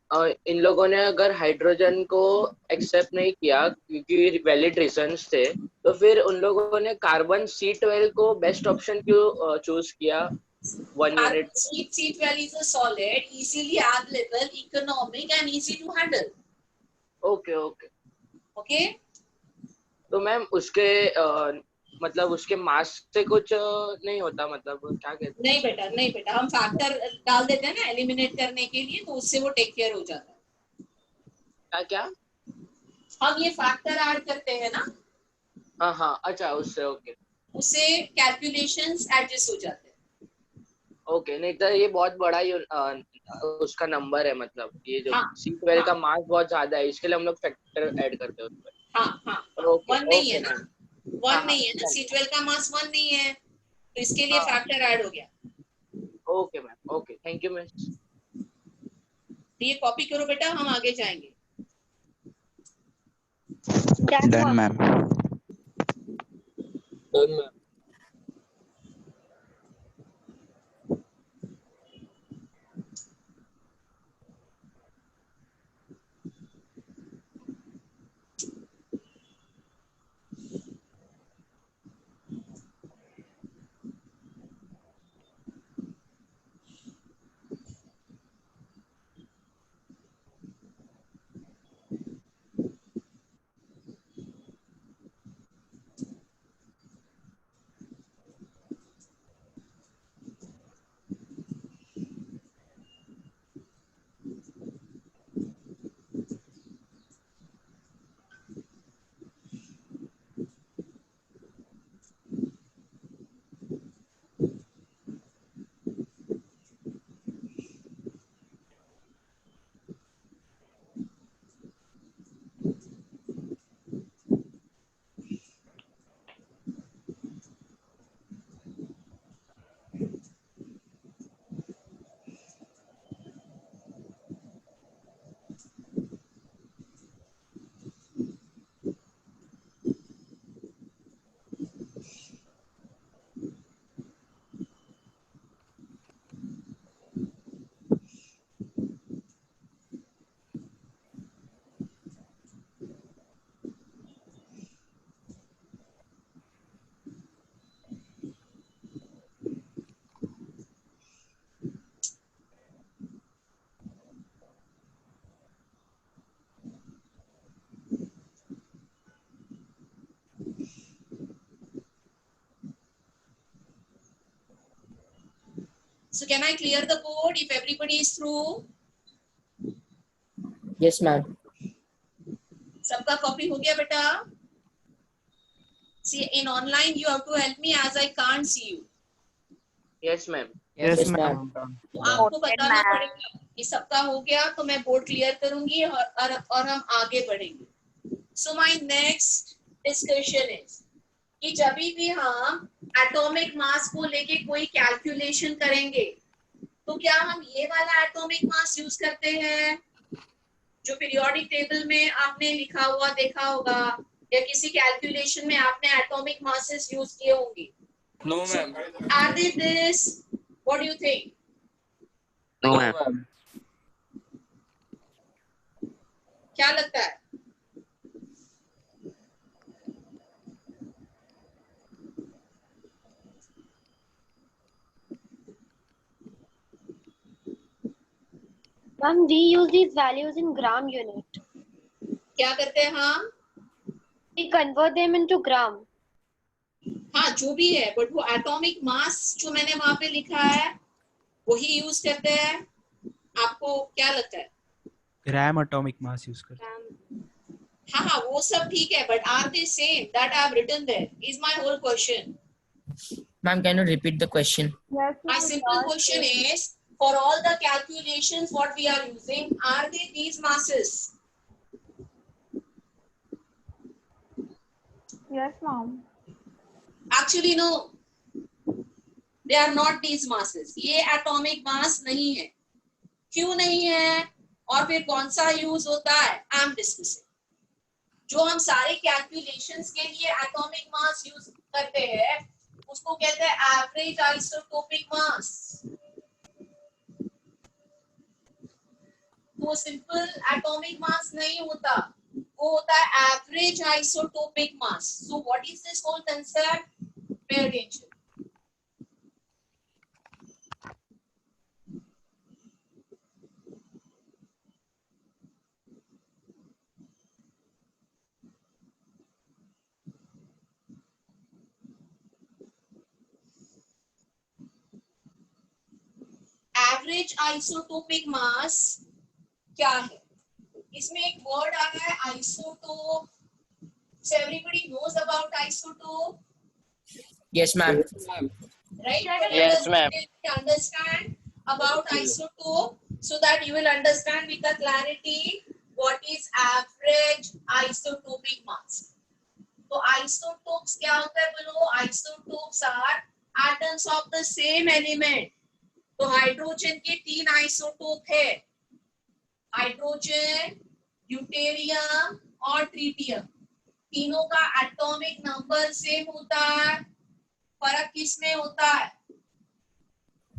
Speaker 2: इन लोगों ने अगर hydrogen को accept नहीं किया क्योंकि valid reasons थे, तो फिर उन लोगों ने कार्बन C12 को बेस्ट ऑप्शन क्यों चूज किया? 1 unit.
Speaker 1: C12 is a solid, easily available, economic and easy to handle.
Speaker 2: Okay okay.
Speaker 1: Okay?
Speaker 2: तो मैम उसके मतलब उसके मास से कुछ नहीं होता, मतलब क्या कहते हैं?
Speaker 1: नहीं बेटा हम फैक्टर डाल देते हैं ना एलिमिनेट करने के लिए, तो उससे वो टेक केयर हो जाता है.
Speaker 2: क्या?
Speaker 1: हम ये फैक्टर ऐड करते हैं ना,
Speaker 2: हाँ अच्छा, उससे ओके.
Speaker 1: उससे कैलकुलेशंस एडजस्ट हो जाते हैं.
Speaker 2: ओके, नहीं तो ये बहुत बड़ा उसका नंबर है, मतलब ये जो C12 का मास बहुत ज्यादा है, इसके लिए हम लोग फैक्टर ऐड करते हैं उसमें.
Speaker 1: हाँ
Speaker 2: ओके,
Speaker 1: 1 नहीं है ना,
Speaker 2: मैम.
Speaker 1: 1 नहीं है ना, C12 का मास 1 नहीं है, तो इसके लिए फैक्टर ऐड हो गया.
Speaker 2: Okay ma'am, okay, thank you ma'am.
Speaker 1: ये कॉपी करो बेटा, हम आगे जाएंगे.
Speaker 5: Done, ma'am.
Speaker 1: So can I clear the board if everybody is through?
Speaker 7: Yes, ma'am.
Speaker 1: सबका कॉपी हो गया बेटा? See, in online you have to help me as I can't see you.
Speaker 2: Yes ma'am.
Speaker 7: Yes, ma'am.
Speaker 1: तो आपको बताना पड़ेगा कि सबका हो गया, तो मैं बोर्ड क्लियर करूंगी और हम आगे बढ़ेंगे. So my next discussion is कि जब भी हम एटॉमिक मास को लेके कोई कैलकुलेशन करेंगे, तो क्या हम ये वाला एटॉमिक मास यूज करते हैं जो पीरियोडिक टेबल में आपने लिखा हुआ देखा होगा, या किसी कैलकुलेशन में आपने एटॉमिक मासेस यूज किए होंगे?
Speaker 2: No ma'am.
Speaker 1: Are they this? What do you think?
Speaker 2: No ma'am.
Speaker 1: क्या लगता है?
Speaker 3: Ma'am, we use these values in gram unit.
Speaker 1: क्या करते हैं हम?
Speaker 3: We convert them into gram.
Speaker 1: हाँ जो भी है, बट वो एटॉमिक मास जो मैंने वहां पे लिखा है वही यूज करते हैं। आपको क्या लगता है?
Speaker 9: ग्राम एटॉमिक मास यूज करते
Speaker 1: हाँ हाँ वो सब ठीक है, but are they same that I have written there is my whole question.
Speaker 7: Ma'am, can you repeat the question?
Speaker 8: Yes,
Speaker 1: My
Speaker 8: ma'am.
Speaker 1: simple question is, for all the calculations what we are using, are they these masses?
Speaker 8: Yes, ma'am.
Speaker 1: Actually no, they are not these masses. ये atomic mass नहीं है। क्यों नहीं है और फिर कौन सा यूज होता है, आई एम डिस्कसिंग। जो हम सारे कैलकुलेशंस के लिए एटॉमिक मास यूज करते हैं उसको कहते हैं एवरेज आइसोटोपिक मास। तो सिंपल एटॉमिक मास नहीं होता, वो होता है average isotopic mass. So what is this whole concept? Pay attention. Average isotopic mass क्या है? इसमें एक वर्ड आ रहा है isotope. So everybody knows about isotope,
Speaker 7: Yes, ma'am.
Speaker 1: right?
Speaker 2: Yes, ma'am.
Speaker 1: Understand about isotope so that you will understand with the clarity what is average isotopic mass. तो isotopes क्या होता है बोलो? Isotopes are atoms of the same element. तो hydrogen के 3 isotope है, hydrogen, deuterium और tritium. तीनों का एटॉमिक नंबर सेम होता है, फर्क किसमें होता है?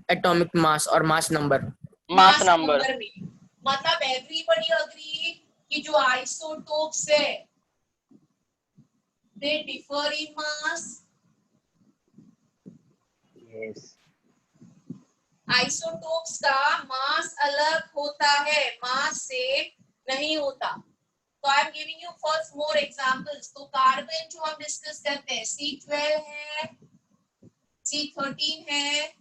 Speaker 7: Atomic mass or mass number.
Speaker 2: Mass number.
Speaker 1: में। मतलब एवरीबॉडी अग्री कि जो आइसोटोप्स है they differ in mass.
Speaker 2: Yes.
Speaker 1: Isotopes का मास अलग होता है, मास से नहीं होता। तो I am giving you first more examples. तो कार्बन जो हम डिस्कस करते हैं C12 है, C13 है,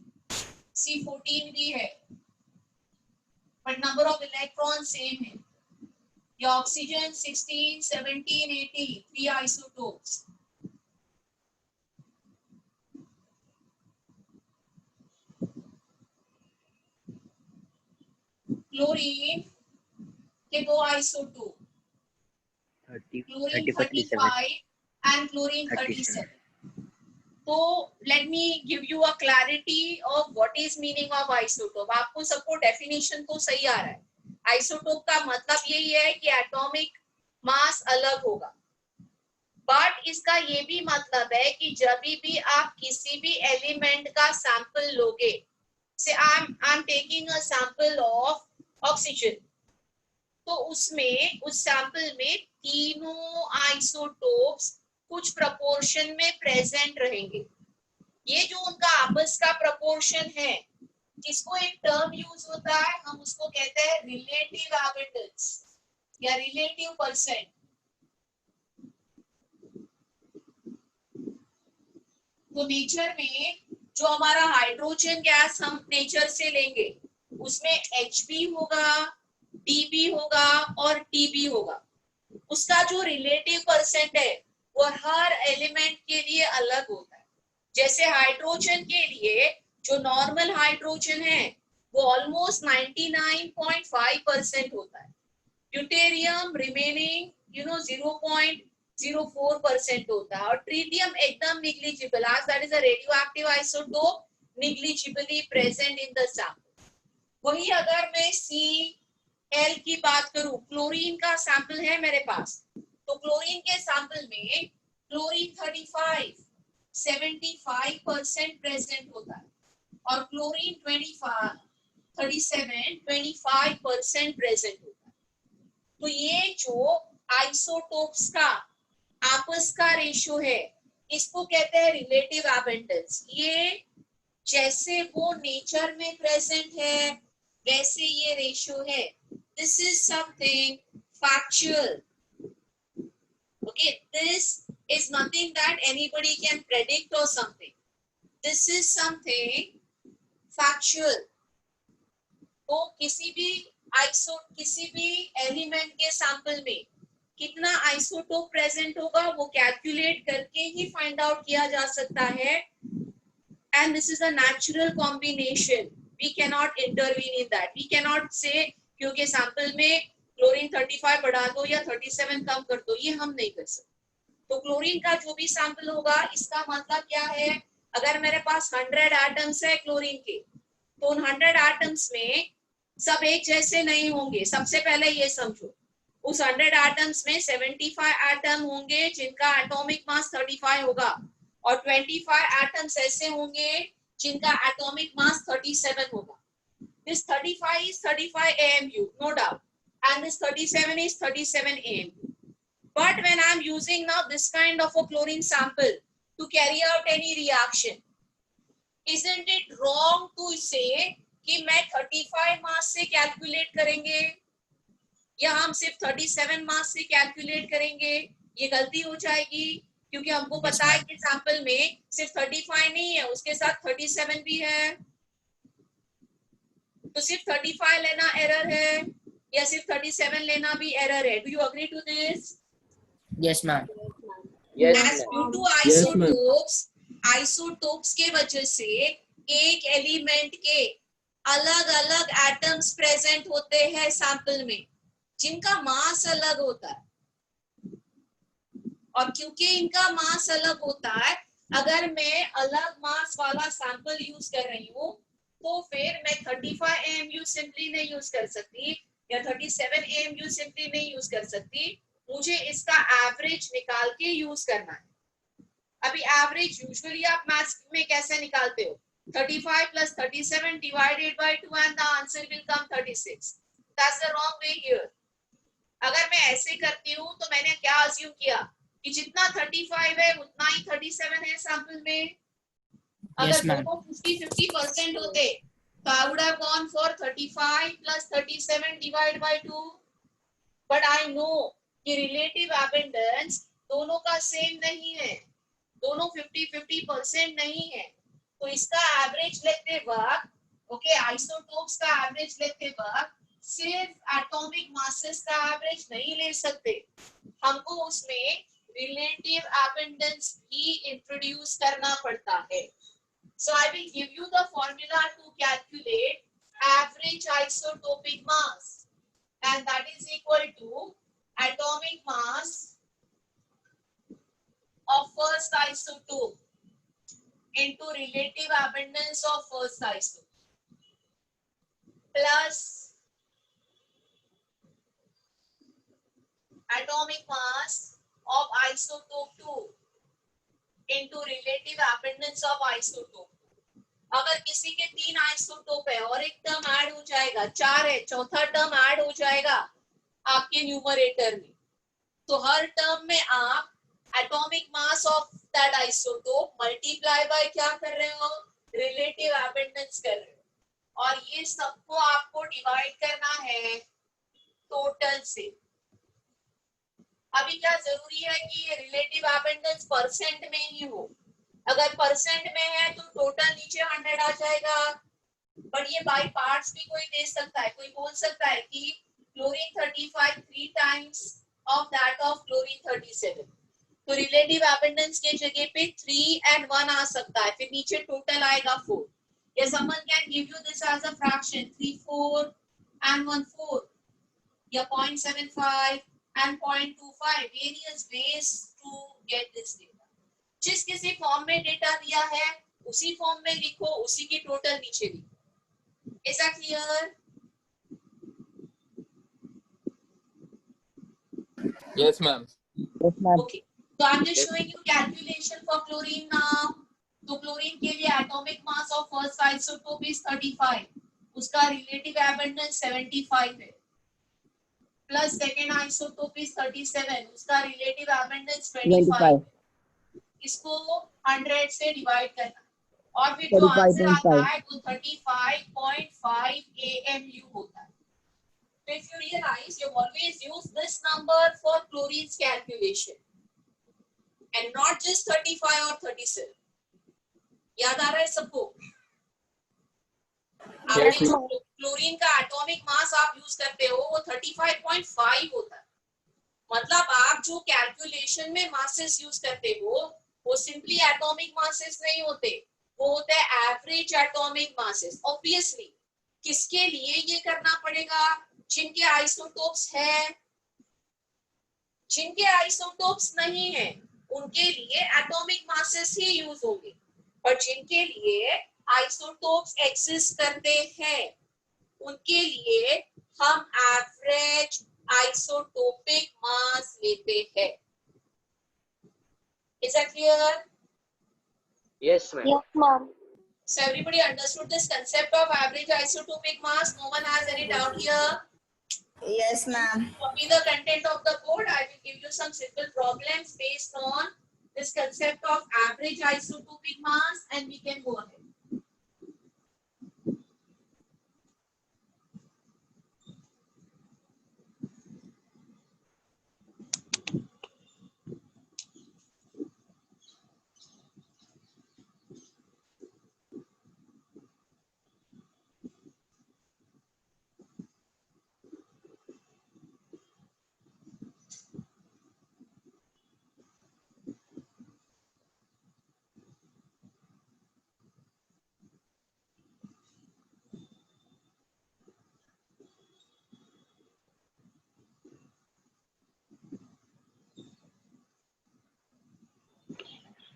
Speaker 1: C14 भी है, but number of electron same है। ये ऑक्सीजन 16, 17, 18 3 आइसोटोप्स। क्लोरीन के 2 आइसोटोप, क्लोरीन 35 and chlorine 37. तो let me give you a clarity of what is meaning of isotope. आपको सबको डेफिनेशन तो सही आ रहा है। आइसोटोप का मतलब यही है कि एटॉमिक मास अलग होगा, बट इसका ये भी मतलब है कि जब भी आप किसी भी एलिमेंट का सैंपल लोगे, से I am taking a sample of oxygen, तो उसमें उस सैंपल में तीनों आइसोटोप्स कुछ प्रपोर्शन में प्रेजेंट रहेंगे। ये जो उनका आपस का प्रपोर्शन है, जिसको एक टर्म यूज होता है, हम उसको कहते हैं रिलेटिव एबिडेंस या रिलेटिव परसेंट। तो नेचर में जो हमारा हाइड्रोजन गैस हम नेचर से लेंगे उसमें Hb होगा, Db होगा और Tb होगा। उसका जो रिलेटिव परसेंट है वो हर एलिमेंट के लिए अलग होता है। जैसे हाइड्रोजन के लिए जो नॉर्मल हाइड्रोजन है वो ऑलमोस्ट 99.5% होता है। ड्यूटेरियम रिमेनिंग 0.04% होता है और ट्रिटियम एकदम negligible, as that is a radioactive isotope negligibly present in the sample। वही अगर मैं Cl की बात करूं, क्लोरीन का सैंपल है मेरे पास, तो क्लोरीन के सैंपल में क्लोरीन 35 75% प्रेजेंट होता है और क्लोरीन 25% प्रेजेंट होता है। तो ये जो आइसोटोप्स का आपस का रेशियो है इसको कहते हैं रिलेटिव एबंडेंस। ये जैसे वो नेचर में प्रेजेंट है वैसे ये रेशियो है। This is something factual. Okay, this is nothing that anybody can predict or something. This is something factual. तो किसी भी एलिमेंट के सैंपल में कितना आइसोटोप प्रेजेंट होगा वो कैलकुलेट करके ही फाइंड आउट किया जा सकता है. And this is a natural combination. We cannot intervene in that. We cannot say क्योंकि सैंपल में क्लोरीन 35 बढ़ा दो या 37 कम कर दो, ये हम नहीं कर सकते. तो क्लोरीन का जो भी सैंपल होगा, इसका मतलब क्या है, अगर मेरे पास 100 एटम्स है क्लोरीन के, तो उन 100 एटम्स में सब एक जैसे नहीं होंगे. सबसे पहले ये समझो, उस 100 एटम्स में 75 एटम होंगे जिनका एटॉमिक मास 35 होगा, और 25 एटम्स ऐसे होंगे जिनका एटॉमिक मास 37 होगा. This 35 is 35 AMU, no doubt, and this 37 is 37 AMU. But when I am using now this kind of a chlorine sample to carry out any reaction, isn't it wrong to say कि मैं 35 मास से calculate करेंगे या हम सिर्फ 37 मास से calculate करेंगे? ये गलती हो जाएगी, क्योंकि हमको पता है कि सैंपल में सिर्फ 35 नहीं है, उसके साथ 37 भी है. तो सिर्फ 35 लेना एरर है या सिर्फ 37 लेना भी एरर है? Do you agree to this?
Speaker 7: Yes, ma'am.
Speaker 2: Yes,
Speaker 1: As
Speaker 2: ma'am.
Speaker 1: due to isotopes के वजह से एक एलिमेंट के अलग अलग एटम्स प्रेजेंट होते हैं सैंपल में, जिनका मास अलग होता है. और क्योंकि इनका मास अलग होता है, अगर मैं अलग मास वाला सैंपल यूज कर रही हूँ, तो फिर मैं 35 AMU सिंपली नहीं यूज कर सकती या 37 AMU सिंपली नहीं यूज कर सकती. मुझे इसका एवरेज निकाल के यूज करना है. अभी एवरेज यूजुअली आप मैथ्स में कैसे निकालते हो? 35 plus 37 divided by 2 and the answer will come 36. That's the wrong way here. अगर मैं ऐसे करती हूँ तो मैंने क्या अज्यूम किया कि जितना 35 है उतना ही 37 है सैंपल में. अगर दोनों 50-50% होते तो I would have gone for 35 plus 37 divided by 2. But I know कि रिलेटिव एबंडेंस दोनों का सेम नहीं है, दोनों 50-50% नहीं है. तो इसका एवरेज लेते वक्त, ओके, आइसोटोप्स का एवरेज लेते वक्त सिर्फ एटॉमिक मासेस का एवरेज नहीं ले सकते, हमको उसमें रिलेटिव एबंडेंस भी इंट्रोड्यूस करना पड़ता है. So I will give you the formula to calculate average isotopic mass, and that is equal to atomic mass of first isotope into relative abundance of first isotope plus atomic mass of isotope 2 into relative abundance of isotope. अगर किसी के 3 isotope है और एक term add हो जाएगा, 4 है, चौथा टर्म ऐड हो जाएगा आपके न्यूमरेटर में, तो हर टर्म में आप atomic mass of that isotope multiply by क्या कर रहे हो? रिलेटिव एबंडेंस कर रहे हो. और ये सबको आपको डिवाइड करना है टोटल से. अभी क्या जरूरी है कि ये रिलेटिव एबंडेंस परसेंट में ही हो. अगर परसेंट में है तो टोटल नीचे 100 आ जाएगा. बट ये बाय पार्ट्स भी कोई दे सकता है. कोई बोल सकता है कि chlorine 35 3 times of that of chlorine 37, तो रिलेटिव एबंडेंस के जगह पे 3 and 1 आ सकता है, फिर नीचे टोटल आएगा 4. या someone can give you this as a fraction 3 4 and 1 4, या 0.75 and 0.25, various ways to get this data. जिस किसी फॉर्म में डेटा दिया है उसी फॉर्म में लिखो, उसी की टोटल नीचे लिखो. Is that clear?
Speaker 10: Yes, ma'am.
Speaker 1: Okay. So I'm just showing you calculation for chlorine now. तो क्लोरीन के लिए atomic mass of first isotope is 35, उसका रिलेटिव एबंडेंस 75 है, प्लस सेकेंड आइसोटोप इज 37, उसका रिलेटिव एबंडेंस 25 है. इसको 100 से डिवाइड करना और फिर जो आंसर आता है वो 35.5 AMU होता है. So if you realize, you always use this number for chlorine's calculation. and not just 35 or 37. याद आ रहा है सबको? आपने
Speaker 2: Yes,
Speaker 1: जो क्लोरीन का एटॉमिक मास आप यूज करते हो वो 35.5 होता है. मतलब आप जो कैलकुलेशन में मासेस यूज करते हो वो सिंपली एटॉमिक मासेस नहीं होते, वो होते हैं एवरेज एटॉमिक मासेस. ऑब्वियसली किसके लिए ये करना पड़ेगा? जिनके आइसोटोप्स है. जिनके आइसोटोप्स नहीं है उनके लिए एटॉमिक मासेस ही यूज होंगे, और जिनके लिए आइसोटोप्स एग्जिस्ट करते हैं उनके लिए हम एवरेज आइसोटोपिक मास लेते हैं. Is that clear?
Speaker 2: yes, ma'am.
Speaker 3: Yes, ma'am.
Speaker 1: So everybody understood this concept of average isotopic mass? No one has any doubt here?
Speaker 6: Yes, ma'am.
Speaker 1: Copy the content of the code. I will give you some simple problems based on this concept of average isotopic mass, and we can go ahead.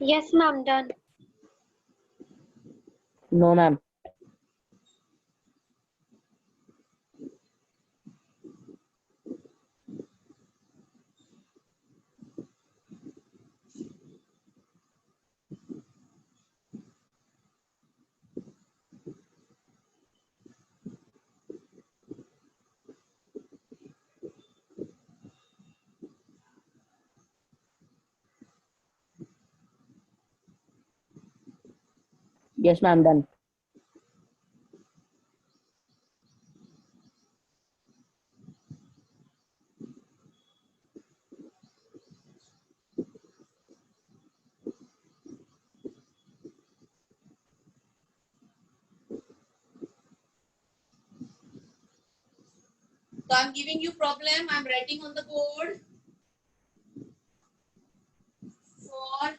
Speaker 3: Yes, ma'am. Done.
Speaker 7: No, ma'am. Yes, ma'am. Done.
Speaker 1: So I'm giving you problem. I'm writing on the board for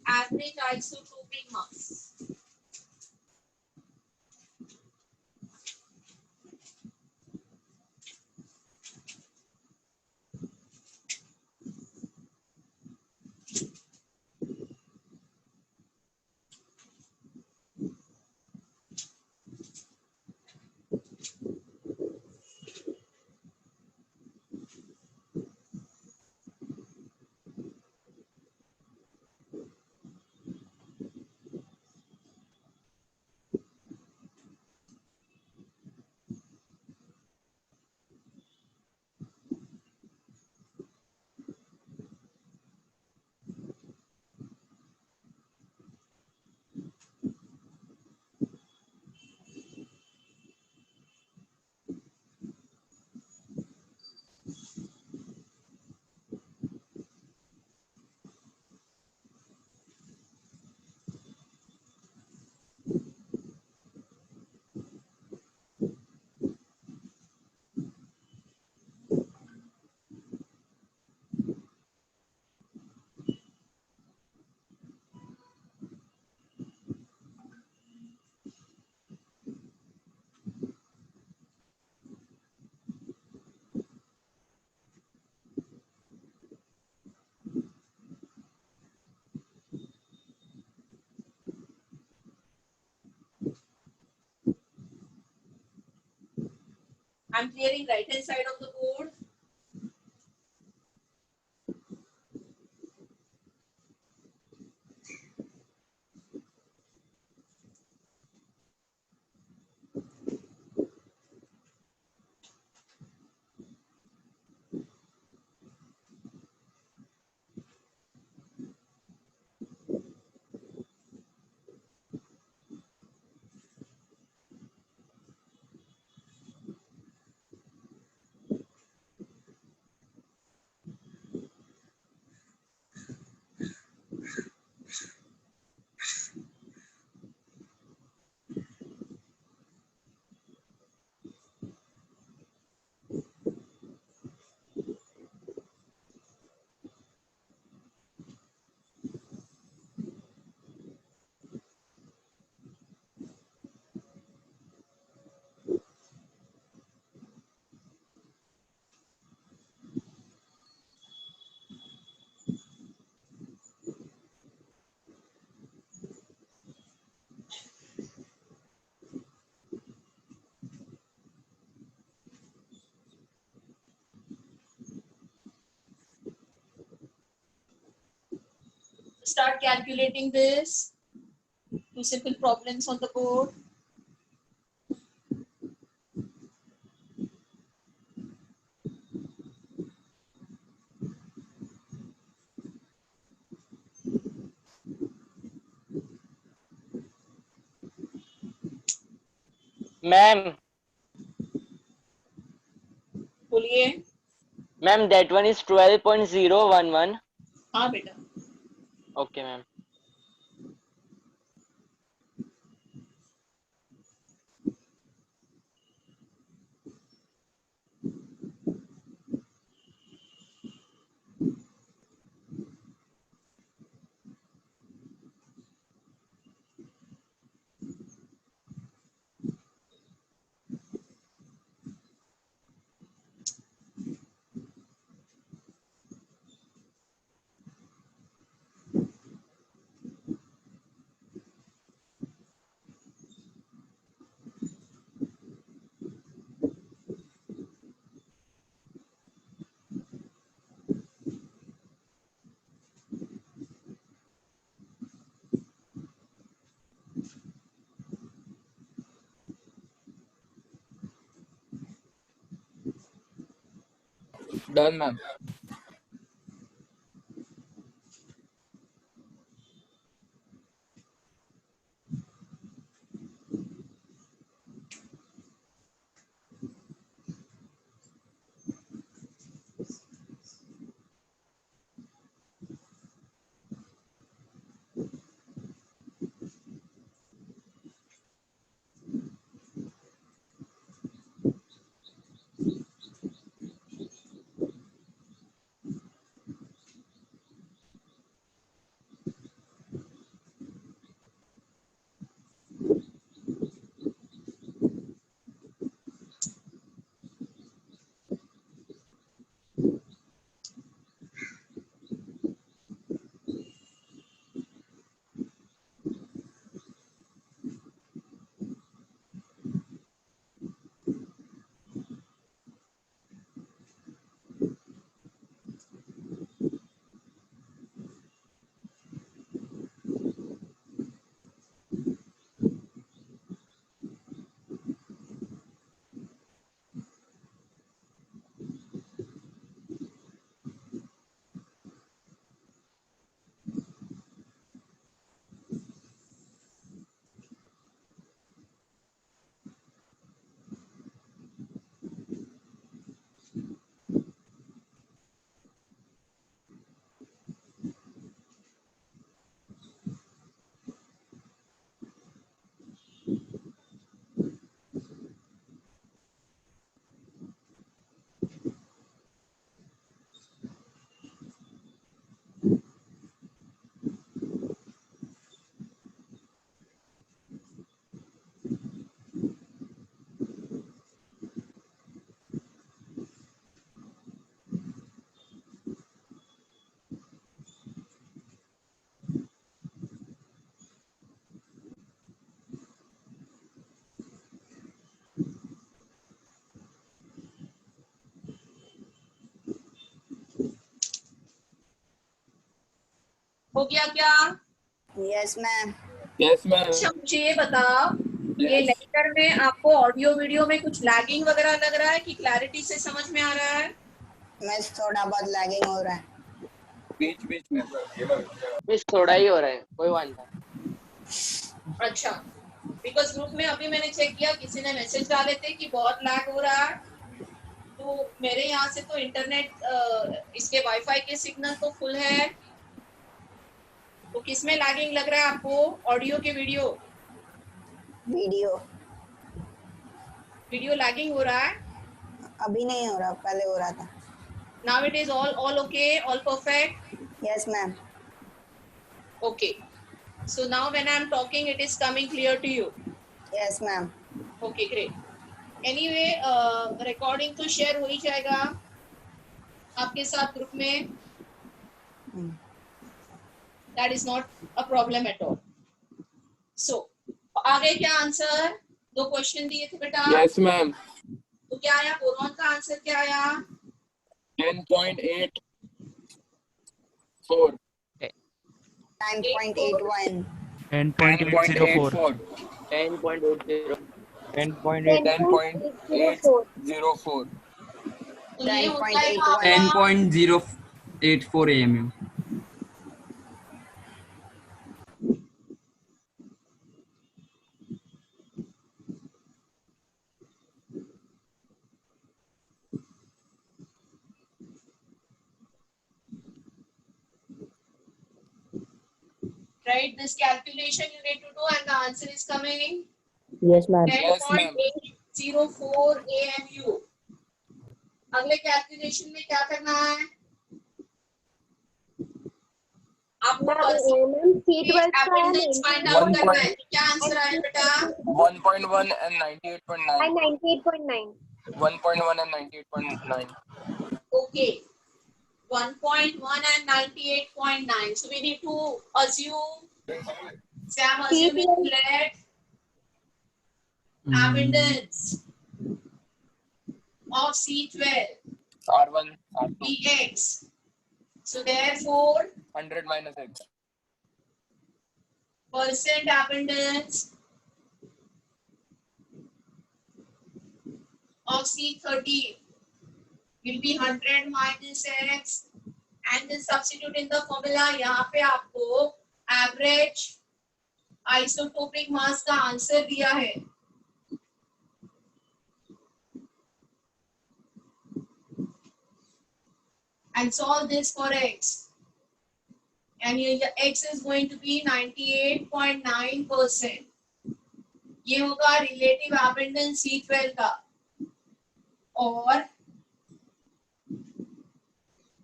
Speaker 1: average isotopic mass. I'm clearing right hand side of the board. start calculating this. Two simple problems on the board.
Speaker 2: Ma'am
Speaker 1: बोलिए।
Speaker 2: Ma'am that one is 12.011.
Speaker 1: हाँ बेटा।
Speaker 2: Okay ma'am.
Speaker 7: Done, ma'am.
Speaker 1: हो गया क्या?
Speaker 6: Yes, ma'am.
Speaker 7: Yes, ma'am.
Speaker 1: अच्छा मुझे ये बताओ, ये लेक्चर में आपको ऑडियो वीडियो में कुछ लैगिंग वगैरह लग रहा है कि क्लैरिटी से समझ में आ रहा है?
Speaker 6: मिस थोड़ा बहुत लैगिंग हो रहा है।
Speaker 7: बीच बीच में
Speaker 2: मिस थोड़ा ही हो रहा है, कोई वांधा।
Speaker 1: अच्छा, बिकॉज ग्रुप में अभी मैंने चेक किया, किसी ने मैसेज डाले थे कि बहुत लैग हो रहा है। तो मेरे यहाँ से तो इंटरनेट इसके वाईफाई के सिग्नल तो फुल है। तो किसमें लैगिंग लग रहा है आपको, ऑडियो के वीडियो?
Speaker 6: वीडियो
Speaker 1: वीडियो लैगिंग हो रहा है?
Speaker 6: अभी नहीं हो रहा, पहले हो रहा था।
Speaker 1: Now it is all okay, all perfect?
Speaker 6: Yes ma'am.
Speaker 1: Okay, so now when I am talking it is coming clear to you?
Speaker 6: Yes ma'am.
Speaker 1: Okay great. Anyway recording तो शेयर हो ही जाएगा आपके साथ ग्रुप में, that is not a problem at all. So आगे क्या answer? 2 question दिए थे बेटा।
Speaker 7: Yes, ma'am.
Speaker 1: तो क्या आया, बोरॉन का आंसर क्या आया?
Speaker 7: 10.84.
Speaker 6: 10.81.
Speaker 9: 10.804.
Speaker 2: 10.80.
Speaker 3: 10.804.
Speaker 10: 10.804.
Speaker 1: तो ये हो जाएगा
Speaker 6: 10.81.
Speaker 1: आपका
Speaker 4: 10.084 AMU.
Speaker 1: right. This calculation you need to do, and the answer is coming
Speaker 7: Yes, ma'am.
Speaker 10: Yes, ma'am.
Speaker 1: 10.804 AMU. अगले कैलकुलेशन में क्या करना है? आपको
Speaker 3: Ma'am, C12 का
Speaker 1: अपेंडेंस फाइंड आउट
Speaker 10: One
Speaker 1: करना है.
Speaker 10: point-
Speaker 1: क्या आंसर आया बेटा?
Speaker 10: 1.1 and 98.9.
Speaker 3: 98.9.
Speaker 10: 1.1 and 98.9.
Speaker 1: Okay. 1.1 and 98.9. So we need to assume. Sam assuming let abundance of C12
Speaker 10: R1, R2.
Speaker 1: be X. So therefore,
Speaker 10: 100 minus X.
Speaker 1: percent abundance of C13 will be 100 minus X, and then substitute in the formula. यहाँ पे आपको average isotopic mass का answer दिया है. And solve this for X. And here the X is going to be 98.9%. ये होगा relative abundance C12 का. और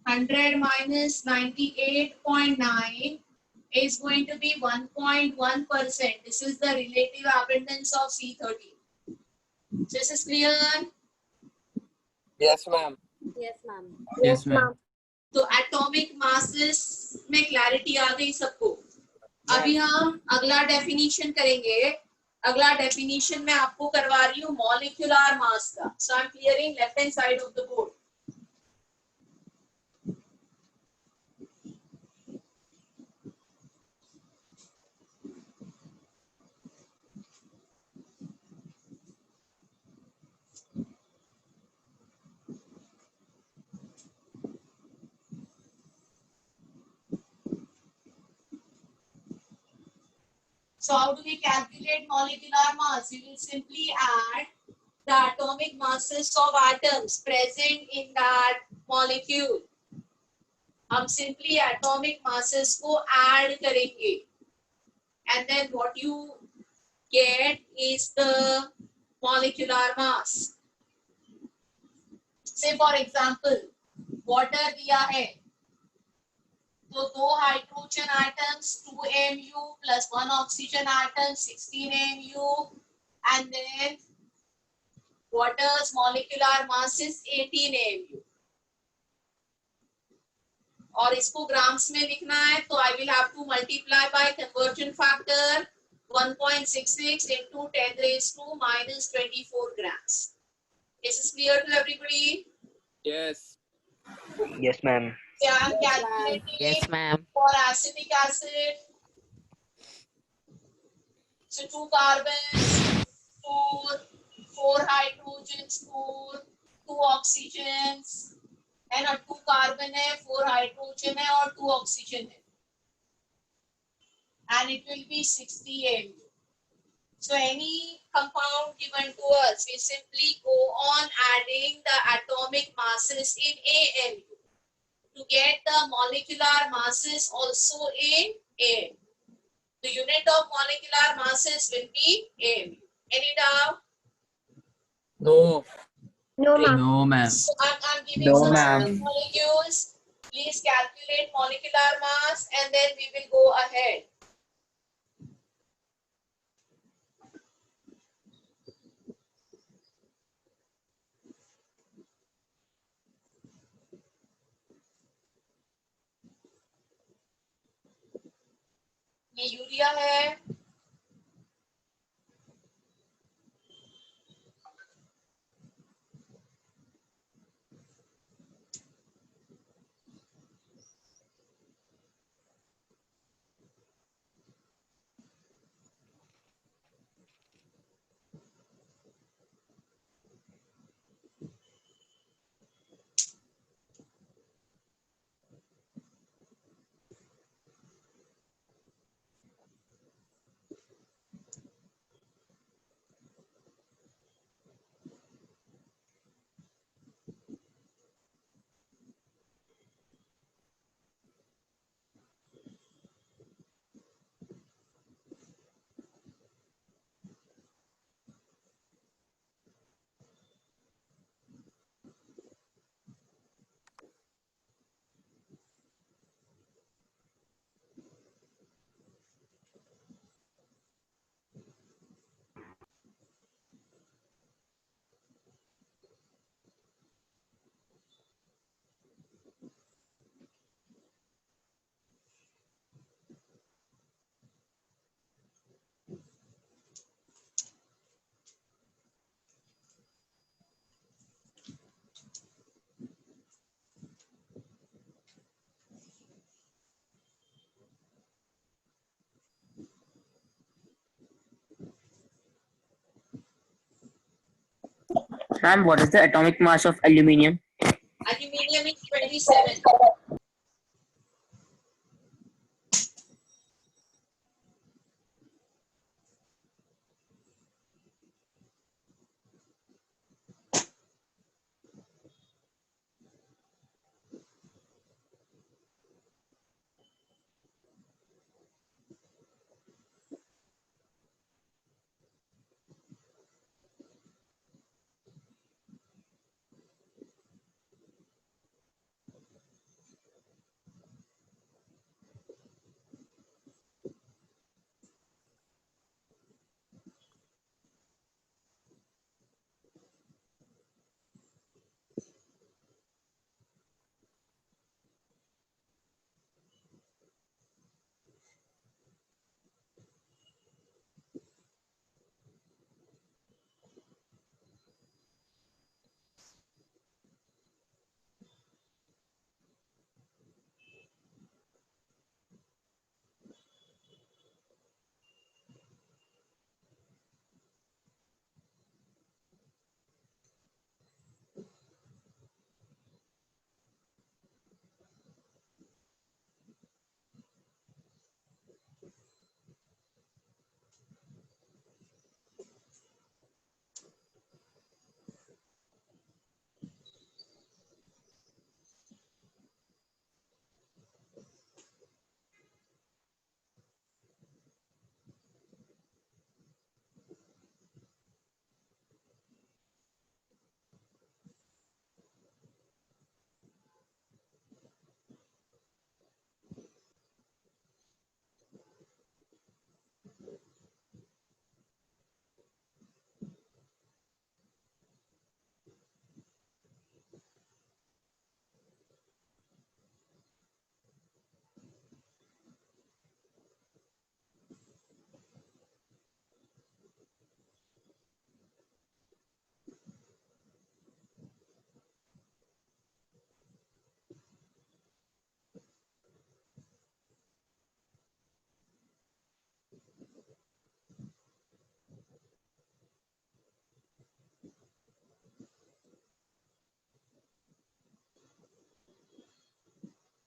Speaker 1: 100 minus 98.9 is going to be 1.1%. This is the relative abundance of C13. This is clear?
Speaker 10: Yes, ma'am.
Speaker 3: Yes, ma'am.
Speaker 4: Yes, ma'am.
Speaker 1: तो atomic masses में clarity आ गई सबको. अभी हम अगला डेफिनेशन करेंगे. अगला डेफिनेशन मैं आपको करवा रही हूँ मॉलिक्यूलर मास का. So I am clearing left hand side of the board. So how do we calculate molecular mass? We will simply add the atomic masses of atoms present in that molecule. हम simply atomic masses को add करेंगे, and then what you get is the molecular mass. Say for example, water दिया है, तो 2 hydrogen items 2 AMU plus 1 oxygen atom 16 AMU, and then water's molecular mass is 18 AMU. और इसको grams में लिखना है तो I will have to multiply by conversion factor 1.66 into 10 raised to minus 24 grams. This is clear to everybody?
Speaker 10: Yes.
Speaker 5: Yes, ma'am.
Speaker 1: So I am calculating
Speaker 7: Yes, ma'am.
Speaker 1: for acetic acid. So 2 carbons, 4 hydrogens, 2 oxygens, and a 2 carbon है, 4 hydrogen है और 2 oxygen है. And it will be 60 AMU. So any compound given to us, we simply go on adding the atomic masses in AMU to get the molecular masses also in AMU. The unit of molecular masses will be AMU. Any doubt?
Speaker 10: No.
Speaker 3: No, ma'am.
Speaker 4: No, ma'am.
Speaker 1: So I'm giving
Speaker 5: No,
Speaker 1: some
Speaker 5: ma'am.
Speaker 1: molecules. Please calculate molecular mass and then we will go ahead. ये urea है,
Speaker 7: Ma'am, what is the atomic mass of aluminium?
Speaker 1: Aluminium is 27.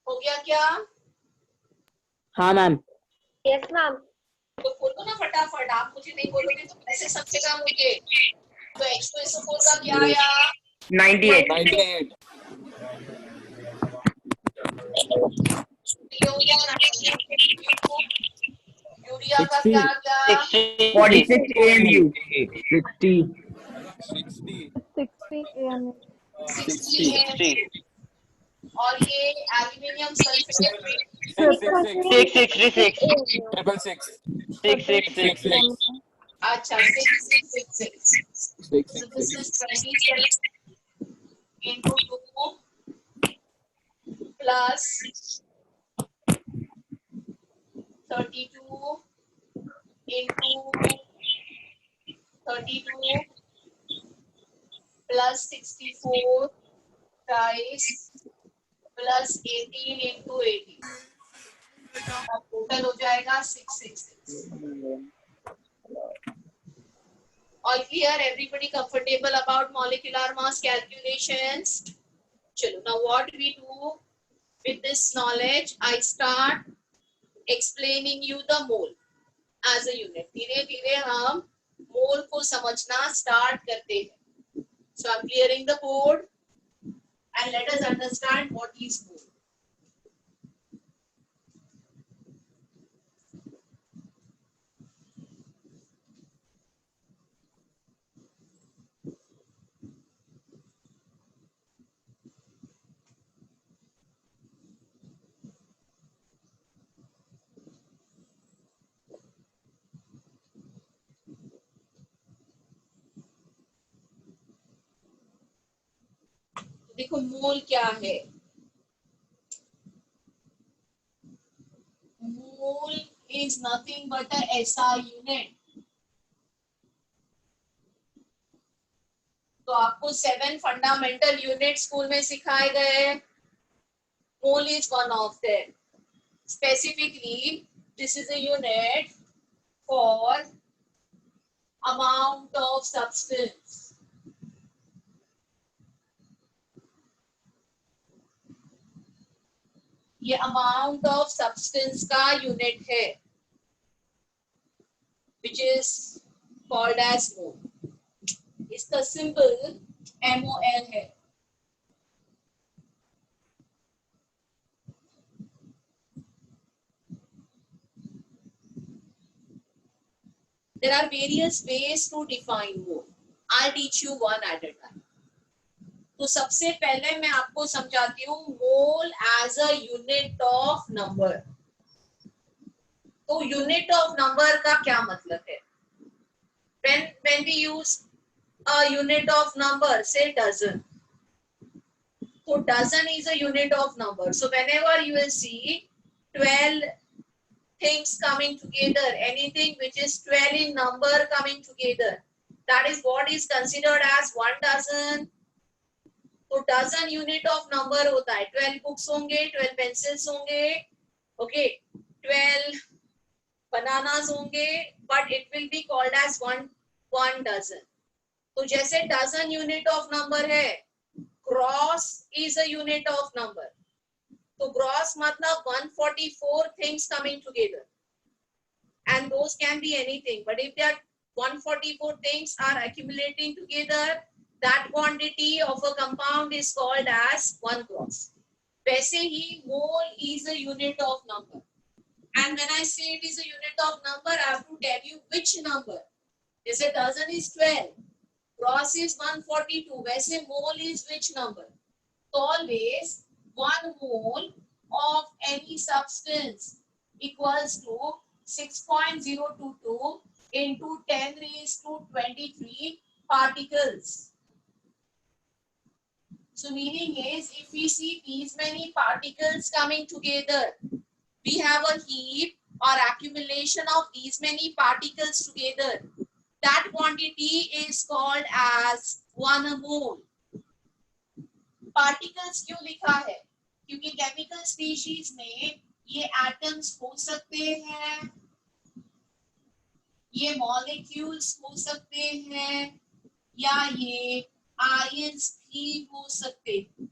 Speaker 1: हो गया क्या?
Speaker 7: हाँ ma'am.
Speaker 3: Yes, ma'am.
Speaker 1: तो बोलो ना फटाफट, आप मुझे नहीं बोलोगे तो कैसे समझेगा मुझे? तो H2SO4 का क्या आया?
Speaker 7: 98.
Speaker 10: 98.
Speaker 1: ये हो गया 98. यूरिया का क्या आ गया?
Speaker 7: 46 AMU.
Speaker 4: 60.
Speaker 10: 60.
Speaker 8: 60 AMU.
Speaker 1: 60. और ये एल्यूमिनियम सल्फेट
Speaker 10: 666.
Speaker 8: 666.
Speaker 1: अच्छा 666. So this is 27 into 2 plus 32 into 32 plus 64 twice plus 18 into 18. Total हो जाएगा 666. All clear? Everybody comfortable about molecular mass calculations? Chalo, now what we do with this knowledge? I start explaining you the mole as a unit. धीरे धीरे हम mole को समझना start करते हैं. So I'm clearing the board and let us understand what is mole. देखो मोल क्या है. Mole is nothing but a SI unit. तो आपको 7 फंडामेंटल यूनिट स्कूल में सिखाए गए. Mole is one of them. Specifically, this is a unit for amount of substance. ये amount of substance का यूनिट है which is called as mole. इसका symbol MOL है. There are various ways to define mole. I'll teach you one at a time. तो सबसे पहले मैं आपको समझाती हूँ mole as a unit of number. तो यूनिट ऑफ नंबर का क्या मतलब है? when we use a unit of number, say dozen. So dozen is a unit of number. So whenever you will see 12 things coming together, anything which is 12 in number coming together, that is what is considered as one dozen. तो dozen unit of number होता है. 12 books होंगे, 12 pencils होंगे, okay, 12 bananas होंगे, but it will be called as one dozen. तो जैसे dozen unit of number है, gross is a unit of number. तो gross मतलब 144 things coming together, and those can be anything. But if that 144 things are accumulating together, that quantity of a compound is called as one gross. वैसे ही mole is a unit of number. And when I say it is a unit of number, I have to tell you which number. जैसे dozen is 12, gross is 142. वैसे mole is which number? So always 1 mole of any substance equals to 6.022 into 10 raised to 23 particles. So meaning is, if we see these many particles coming together, we have a heap or accumulation of these many particles together. That quantity is called as 1 mole. Particles क्यों लिखा है? क्योंकि chemical species में ये atoms हो सकते हैं, ये मॉलिक्यूल्स हो सकते हैं, या ये आयंस भी हो सकते हैं.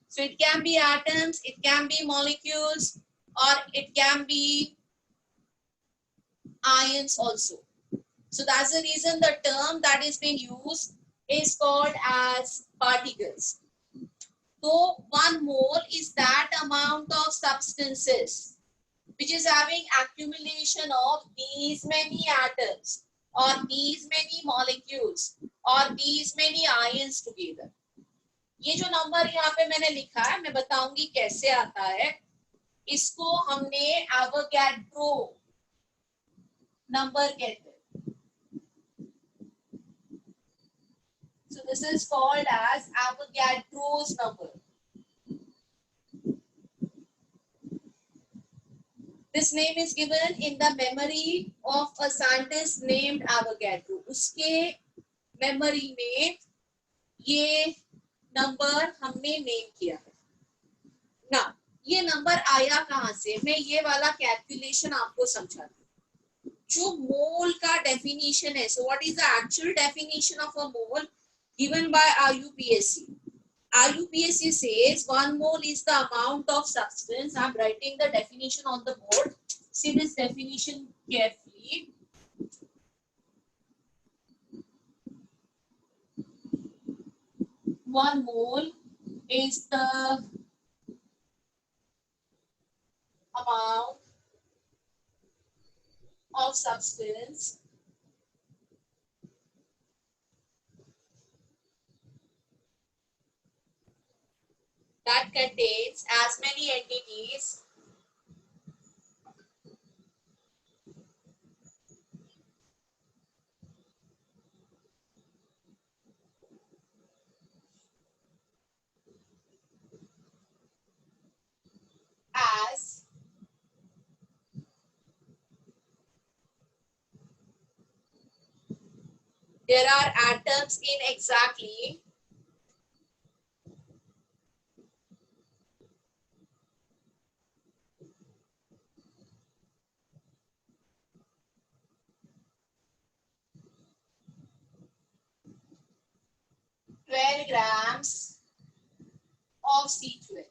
Speaker 1: So it can be atoms, it can be molecules, or it can be ions also. So that's the reason the term that is being used is called as particles. So 1 mole is that amount of substances which is having accumulation of these many atoms or these many molecules or these many ions together. ये जो number यहाँ पे मैंने लिखा है, मैं बताऊंगी कैसे आता है. इसको हमने एवोगैड्रो नंबर कहते हैं. So this is called as Avogadro's number. This name is given in the memory of a scientist named Avogadro. उसके memory में ये नंबर हमने नेम किया है ना. ये नंबर आया कहाँ से? मैं ये वाला कैलकुलेशन आपको समझाती हूँ. जो मोल का डेफिनेशन है, so what is the actual definition of a mole given by IUPAC? IUPAC says 1 mole is the amount of substance. I'm writing the definition on the board. See this definition carefully. One mole is the amount of substance that contains as many entities as there are atoms in exactly 12 grams of C12.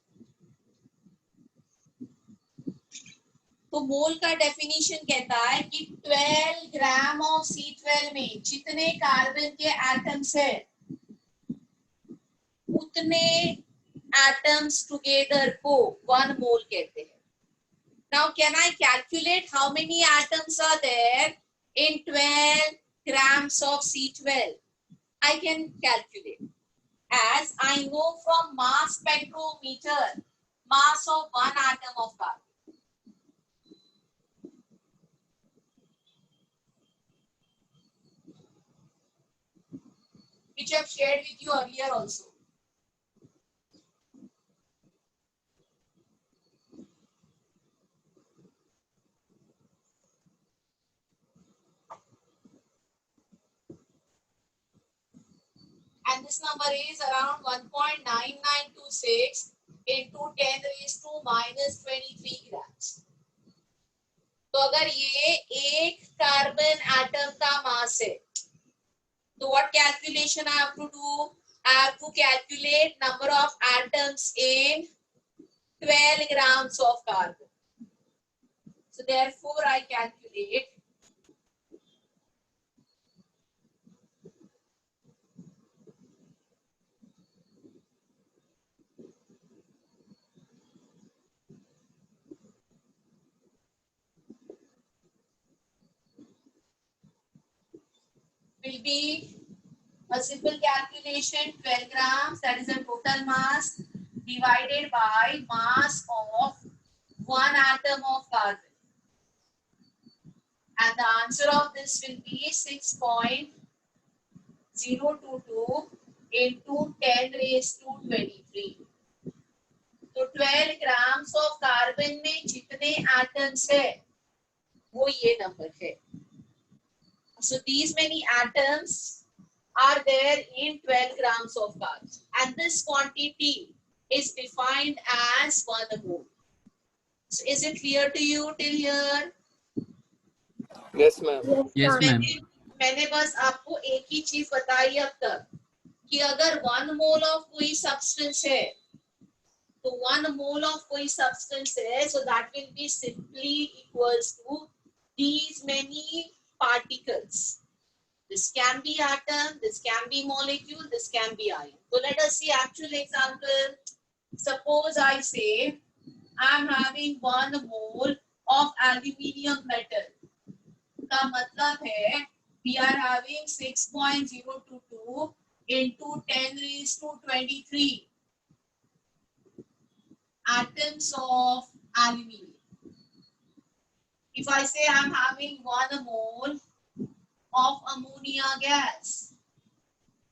Speaker 1: तो मोल का definition कहता है कि 12 gram of C12 में जितने carbon के atoms है उतने एटम्स टुगेदर को 1 मोल कहते हैं. Now can I calculate how many atoms are there in 12 grams of C12? I can calculate, as I know from mass spectrometer mass of one atom of carbon. Which I have shared with you earlier also. And this number is around 1.9926 into 10 raised to minus 23 grams. तो अगर ये एक carbon atom का मास है, तो what calculation I have to do? I have to calculate number of atoms in 12 grams of carbon. So therefore I calculate will be a simple calculation. 12 grams, that is a total mass, divided by mass of one atom of carbon. And the answer of this will be 6.022 into 10 raised to 23. तो 12 grams of carbon में जितने atoms है वो ये number है. So these many atoms are there in 12 grams of carbon, and this quantity is defined as 1 mole. So is it clear to you till here?
Speaker 10: Yes, ma'am.
Speaker 4: Yes, ma'am.
Speaker 1: मैंने बस आपको एक ही चीज बताई अब तक कि अगर 1 मोल ऑफ कोई सब्सटेंस है तो 1 मोल ऑफ कोई सब्सटेंस है, so that will be simply equals to these many particles. This can be atom, this can be molecule, this can be ion. So let us see actual example. Suppose I say I am having 1 mole of aluminium metal. का मतलब है we are having 6.022 into 10 raised to 23 atoms of aluminium. If I say I am having 1 mole of ammonia gas,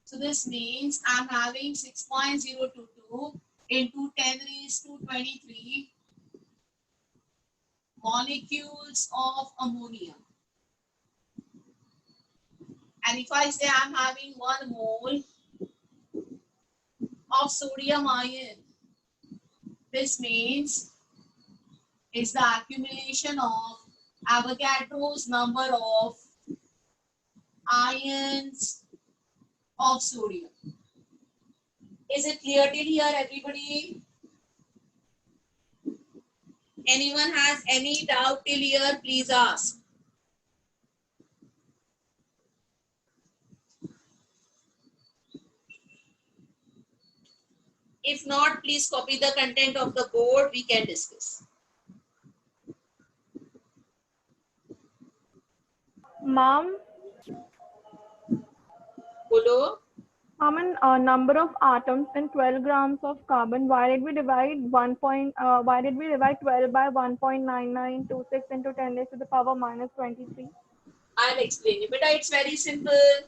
Speaker 1: so this means I am having 6.022 into 10 raised to 23 molecules of ammonia. And if I say I'm having 1 mole of sodium ion, this means it's the accumulation of Avogadro's number of ions of sodium. Is it clear till here, everybody? Anyone has any doubt till here, please ask. If not, please copy the content of the board, we can discuss.
Speaker 8: Ma'am,
Speaker 1: Bolo,
Speaker 8: how many number of atoms in 12 grams of carbon? Why did we divide 12 by 1.9926 into 10 raised to the power minus 23?
Speaker 1: I'll explain you. Beta, it's very simple.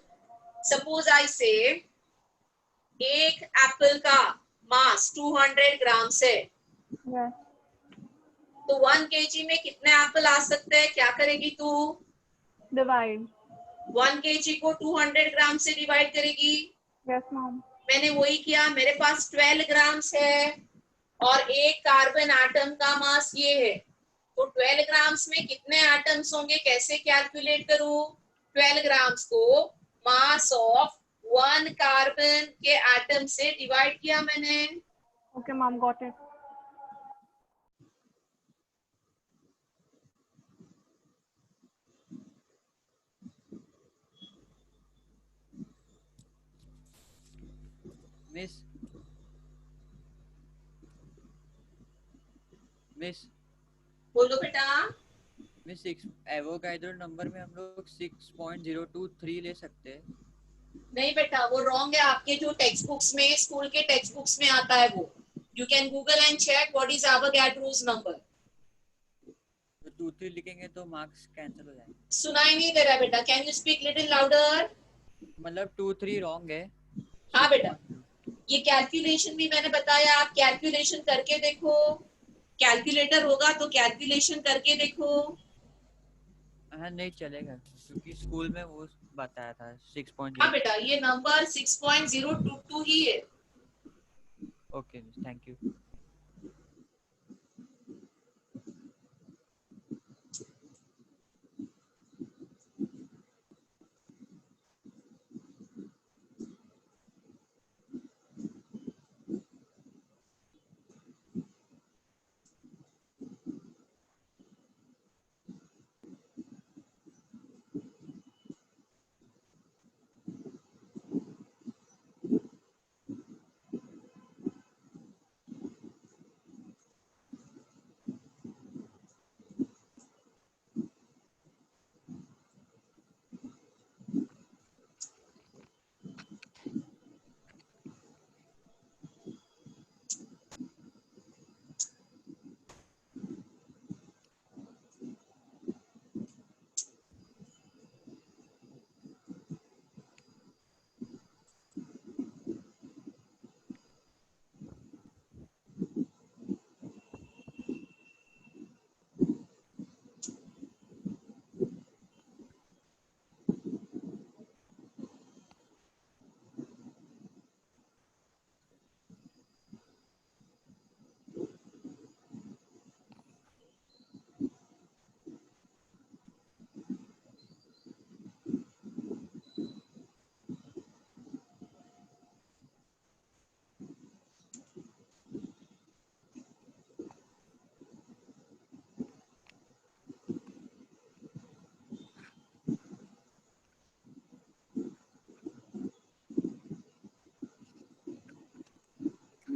Speaker 1: Suppose I say, एक Apple का मास 200 ग्राम है,
Speaker 8: Yes.
Speaker 1: तो 1 kg में कितने Apple आ सकते हैं? क्या करेगी तू?
Speaker 8: Divide.
Speaker 1: 1 kg को 200 ग्राम से डिवाइड करेगी.
Speaker 8: Yes, ma'am.
Speaker 1: मैंने वही किया. मेरे पास 12 ग्राम्स है और एक कार्बन एटम का मास ये है, तो 12 ग्राम्स में कितने एटम्स होंगे? कैसे कैलकुलेट करूं? 12 ग्राम्स को मास ऑफ 1 कार्बन के एटम से डिवाइड किया मैंने.
Speaker 8: Okay, ma'am, got it.
Speaker 9: Miss miss
Speaker 1: बोलो बेटा।
Speaker 9: मिस 6 एवोगाड्रो नंबर में हम लोग 6.023 ले सकते हैं।
Speaker 1: नहीं बेटा, वो रॉन्ग है। आपके जो टेक्स्ट बुक्स में, स्कूल के टेक्स्ट बुक्स में आता है वो। You can Google and check what is Avogadro's number.
Speaker 9: तो 2-3 लिखेंगे तो मार्क्स कैंसिल हो जाएंगे।
Speaker 1: सुनाई नहीं दे रहा बेटा, can you speak little louder?
Speaker 9: मतलब 2-3 रॉन्ग है।
Speaker 1: हाँ बेटा, ये कैलकुलेशन भी मैंने बताया, आप कैलकुलेशन करके देखो। कैलकुलेटर होगा तो कैलकुलेशन करके देखो।
Speaker 9: हाँ नहीं चलेगा क्योंकि स्कूल में वो बताया था 6.0।
Speaker 1: हाँ बेटा, ये नंबर 6.022 ही है।
Speaker 9: Okay miss, thank you.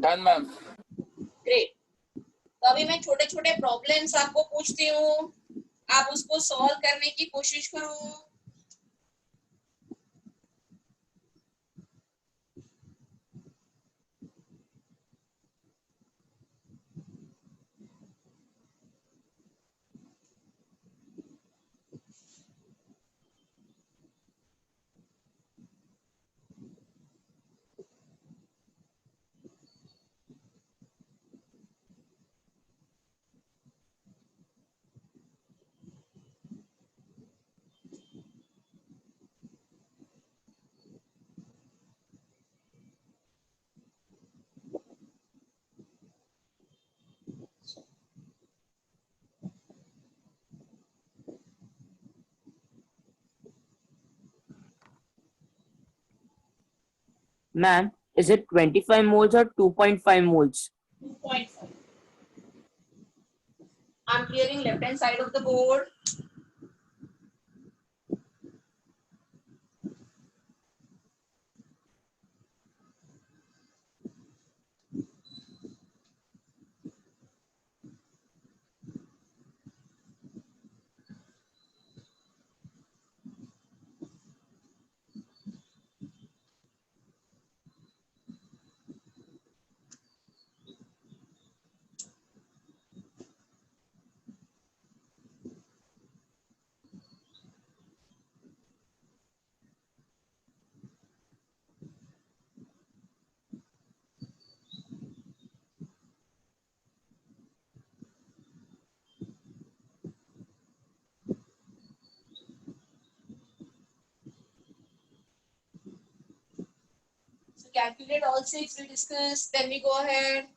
Speaker 10: Done, ma'am.
Speaker 1: Great. तो अभी मैं छोटे छोटे प्रॉब्लम्स आपको पूछती हूँ, आप उसको सॉल्व करने की कोशिश करो।
Speaker 7: Ma'am, is it 25 moles or 2.5 moles?
Speaker 1: 2.5. I'm clearing left hand side of the board. So calculate all six we discussed, then we go ahead.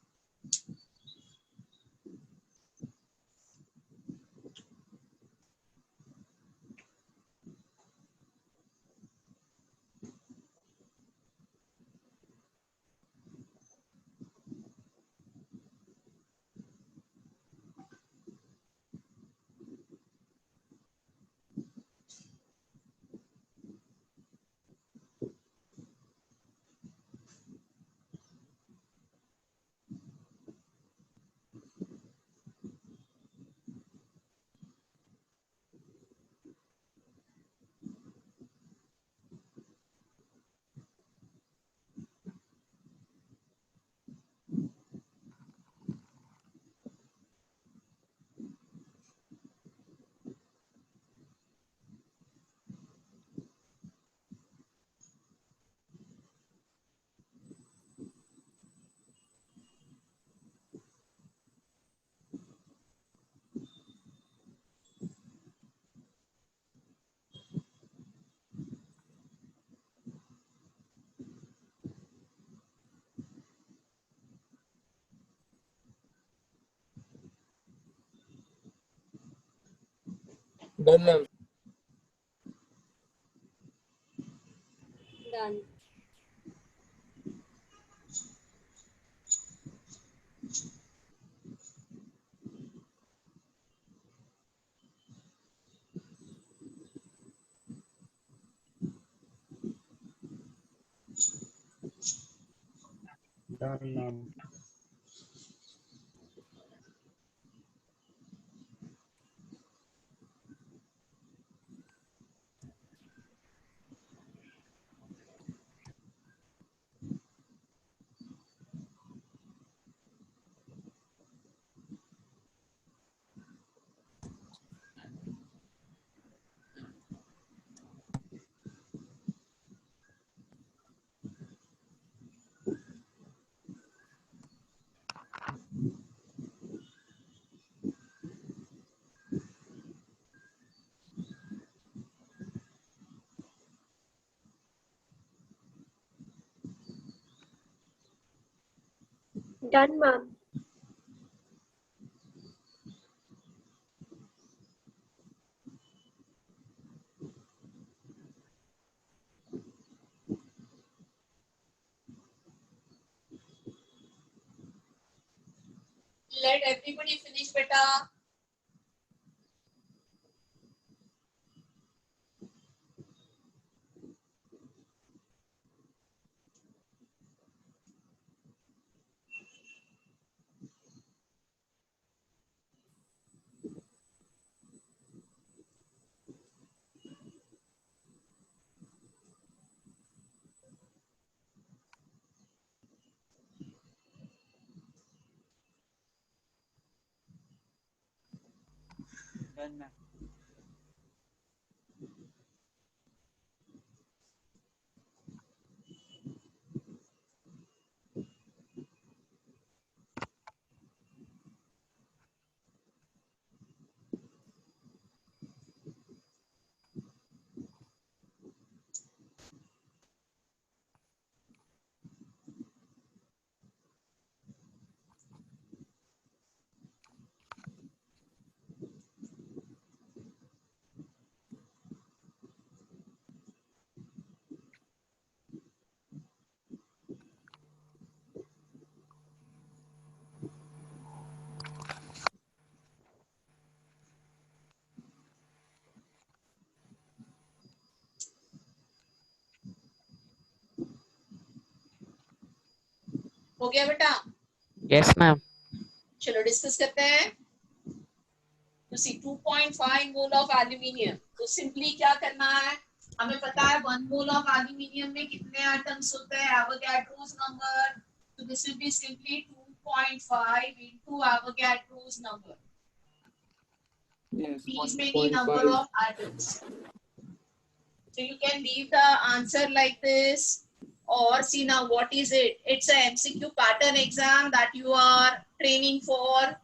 Speaker 10: Done, ma'am.
Speaker 3: Done.
Speaker 5: Done, ma'am.
Speaker 3: Done, ma'am.
Speaker 1: Let everybody finish, beta.
Speaker 9: Done, ma'am.
Speaker 1: हो गया बेटा?
Speaker 7: Yes, ma'am.
Speaker 1: चलो discuss करते हैं. तो सी 2.5 mole of aluminium. तो simply क्या करना है, हमें पता है 1 मोल ऑफ एल्यूमिनियम में कितने एटम्स होते हैं, एवोगैड्रोस नंबर. तो this will be simply 2.5 into Avogadro's number.
Speaker 10: Yes,
Speaker 1: These many number
Speaker 10: 1.5.
Speaker 1: of atoms. So you can leave the answer like this, or see now what is it? It's a MCQ pattern exam that you are training for.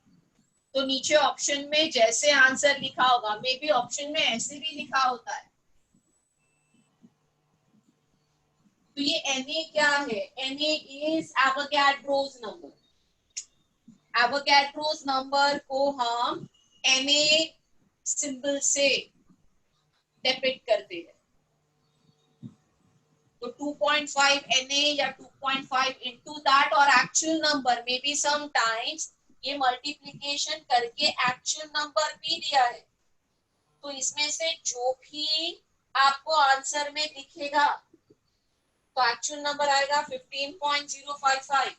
Speaker 1: तो नीचे option में जैसे answer लिखा होगा, may be option में ऐसे भी लिखा होता है. तो ये Na क्या है? Na is Avogadro's number. Avogadro's number को हम Na सिंबल से डिपिक्ट करते हैं. तो 2.5 Na या 2.5 into that और एक्चुअल नंबर में भी समटाइम्स ये मल्टीप्लिकेशन करके एक्चुअल नंबर भी दिया है. तो इसमें से जो भी आपको आंसर में दिखेगा तो एक्चुअल नंबर आएगा 15.055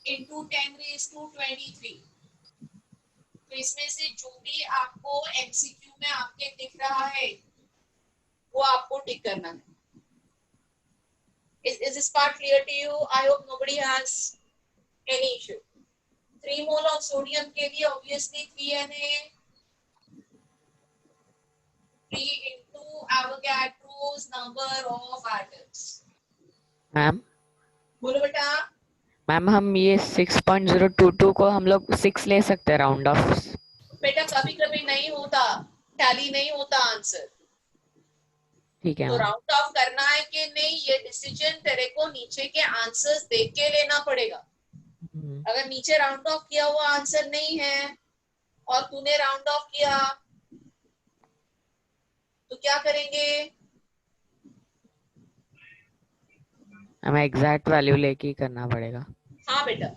Speaker 1: into 10⁻23. तो इसमें से जो भी आपको एमसीक्यू में आपके दिख रहा है वो आपको टिक करना है. Is this part clear to you? I hope nobody has any issue. 3 mole of sodium के लिए obviously 3Na 3 into Avogadro's number of atoms.
Speaker 7: Ma'am
Speaker 1: बोलो बेटा.
Speaker 7: मैम हम ये 6.022 को हम लोग 6 ले सकते हैं राउंड ऑफ.
Speaker 1: बेटा कभी कभी नहीं होता, टैली नहीं होता आंसर.
Speaker 7: ठीक है
Speaker 1: तो
Speaker 7: मैम.
Speaker 1: राउंड ऑफ करना है कि नहीं, ये डिसीजन तेरे को नीचे के आंसर्स देख के लेना पड़ेगा. अगर नीचे राउंड ऑफ किया हुआ आंसर नहीं है और तूने राउंड ऑफ किया तो क्या करेंगे?
Speaker 11: हमें एग्जैक्ट वैल्यू लेके ही करना पड़ेगा।
Speaker 1: हाँ बेटा,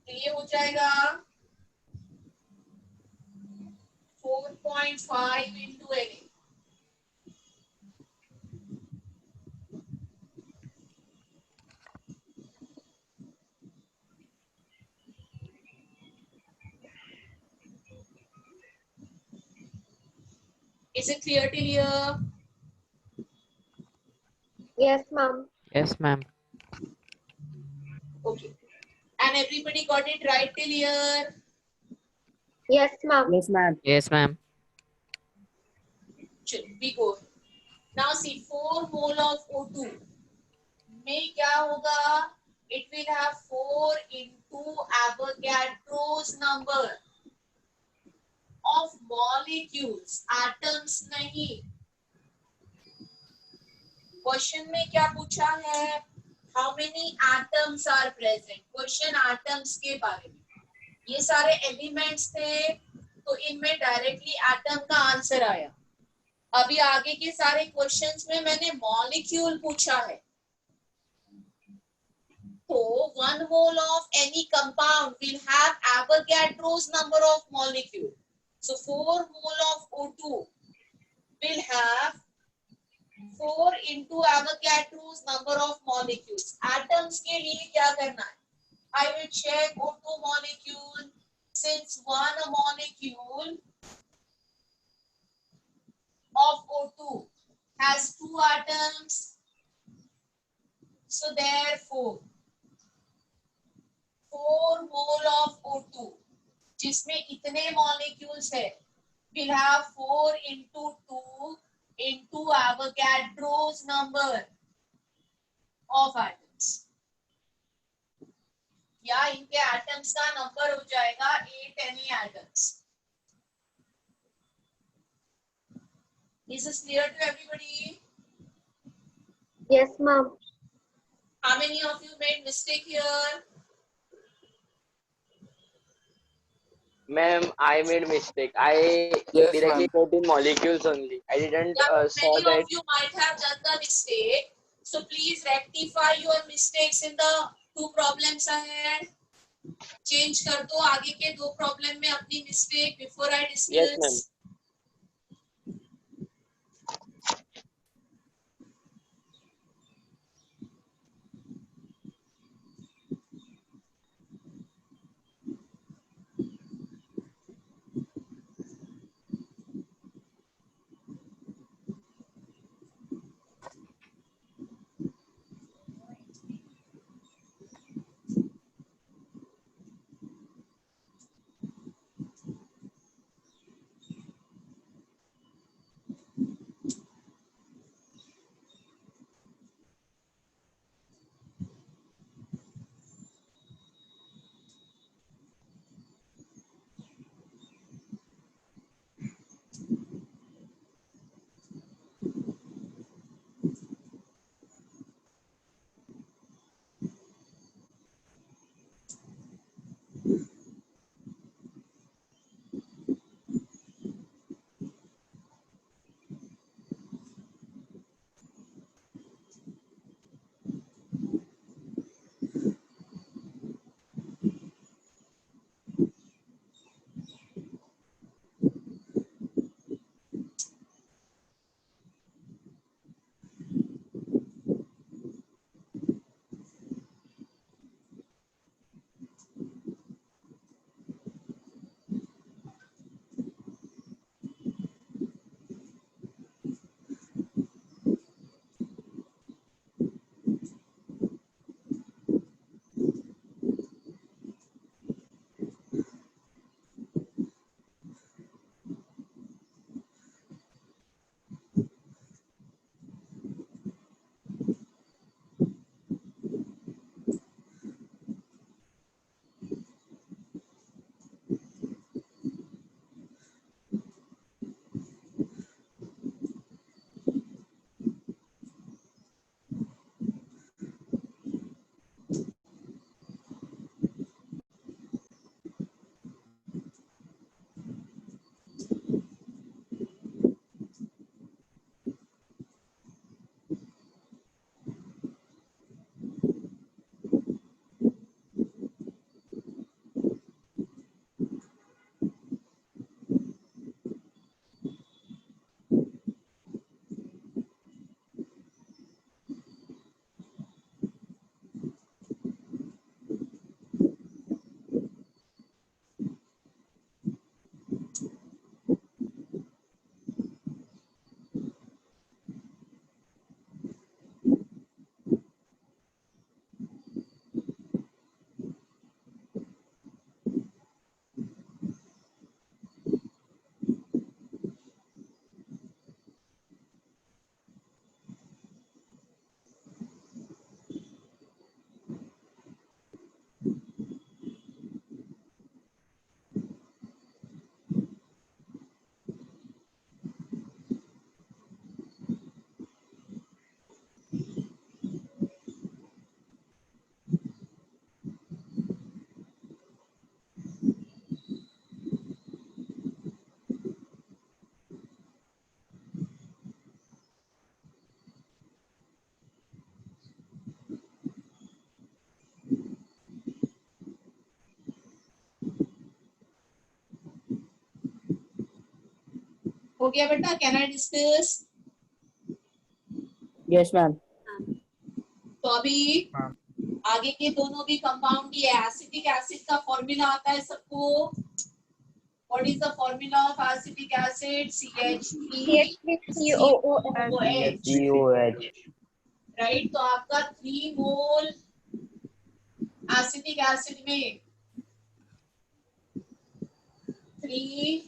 Speaker 1: तो ये हो जाएगा 4.5 into n. Is it clear till here?
Speaker 3: Yes, ma'am.
Speaker 11: Yes, ma'am.
Speaker 1: Okay. And everybody got it right till here?
Speaker 3: Yes, ma'am.
Speaker 7: Yes, ma'am.
Speaker 11: Yes, ma'am.
Speaker 1: चलो, we go. Now see 4 mole of O2 में क्या होगा? It will have 4 into Avogadro's number of molecules, atoms नहीं. Question में क्या पूछा है? How many atoms are present? Question atoms के बारे में. ये सारे एलिमेंट्स थे तो इनमें डायरेक्टली एटम का आंसर आया. अभी आगे के सारे क्वेश्चंस में मैंने मॉलिक्यूल पूछा है. तो 1 mole of any compound will have Avogadro's number of molecule. So 4 mole of O2 will have 4 into Avogadro's number of molecules. Atoms के लिए क्या करना है? I will check O2 molecule. Since one molecule of O2 has 2 atoms, so therefore 4 mole of O2 जिसमें इतने molecules है will have 4 into 2 into Avogadro's number of atoms. या इनके एटम्स का नंबर हो जाएगा 8 any atoms. Is this clear to everybody?
Speaker 3: Yes, ma'am.
Speaker 1: How many of you made mistake here?
Speaker 2: Ma'am, I made mistake. I
Speaker 10: Yes,
Speaker 2: directly
Speaker 10: ma'am.
Speaker 2: put in molecules only. I didn't
Speaker 1: Yeah,
Speaker 2: saw
Speaker 1: many
Speaker 2: that.
Speaker 1: of you might have done the mistake. So please rectify your mistakes in the 2 problems ahead. Change कर दो आगे के 2 problem में अपनी mistake before I dismiss.
Speaker 2: Yes, ma'am.
Speaker 1: हो गया बेटा? Can I discuss?
Speaker 7: Yes, ma'am.
Speaker 1: तो अभी आगे के दोनों भी कंपाउंड ये एसिटिक एसिड का फॉर्मूला आता है सबको. What is the formula of acetic acid? CH3COOH.
Speaker 5: COH.
Speaker 1: Right. तो आपका 3 मोल एसिटिक एसिड में 3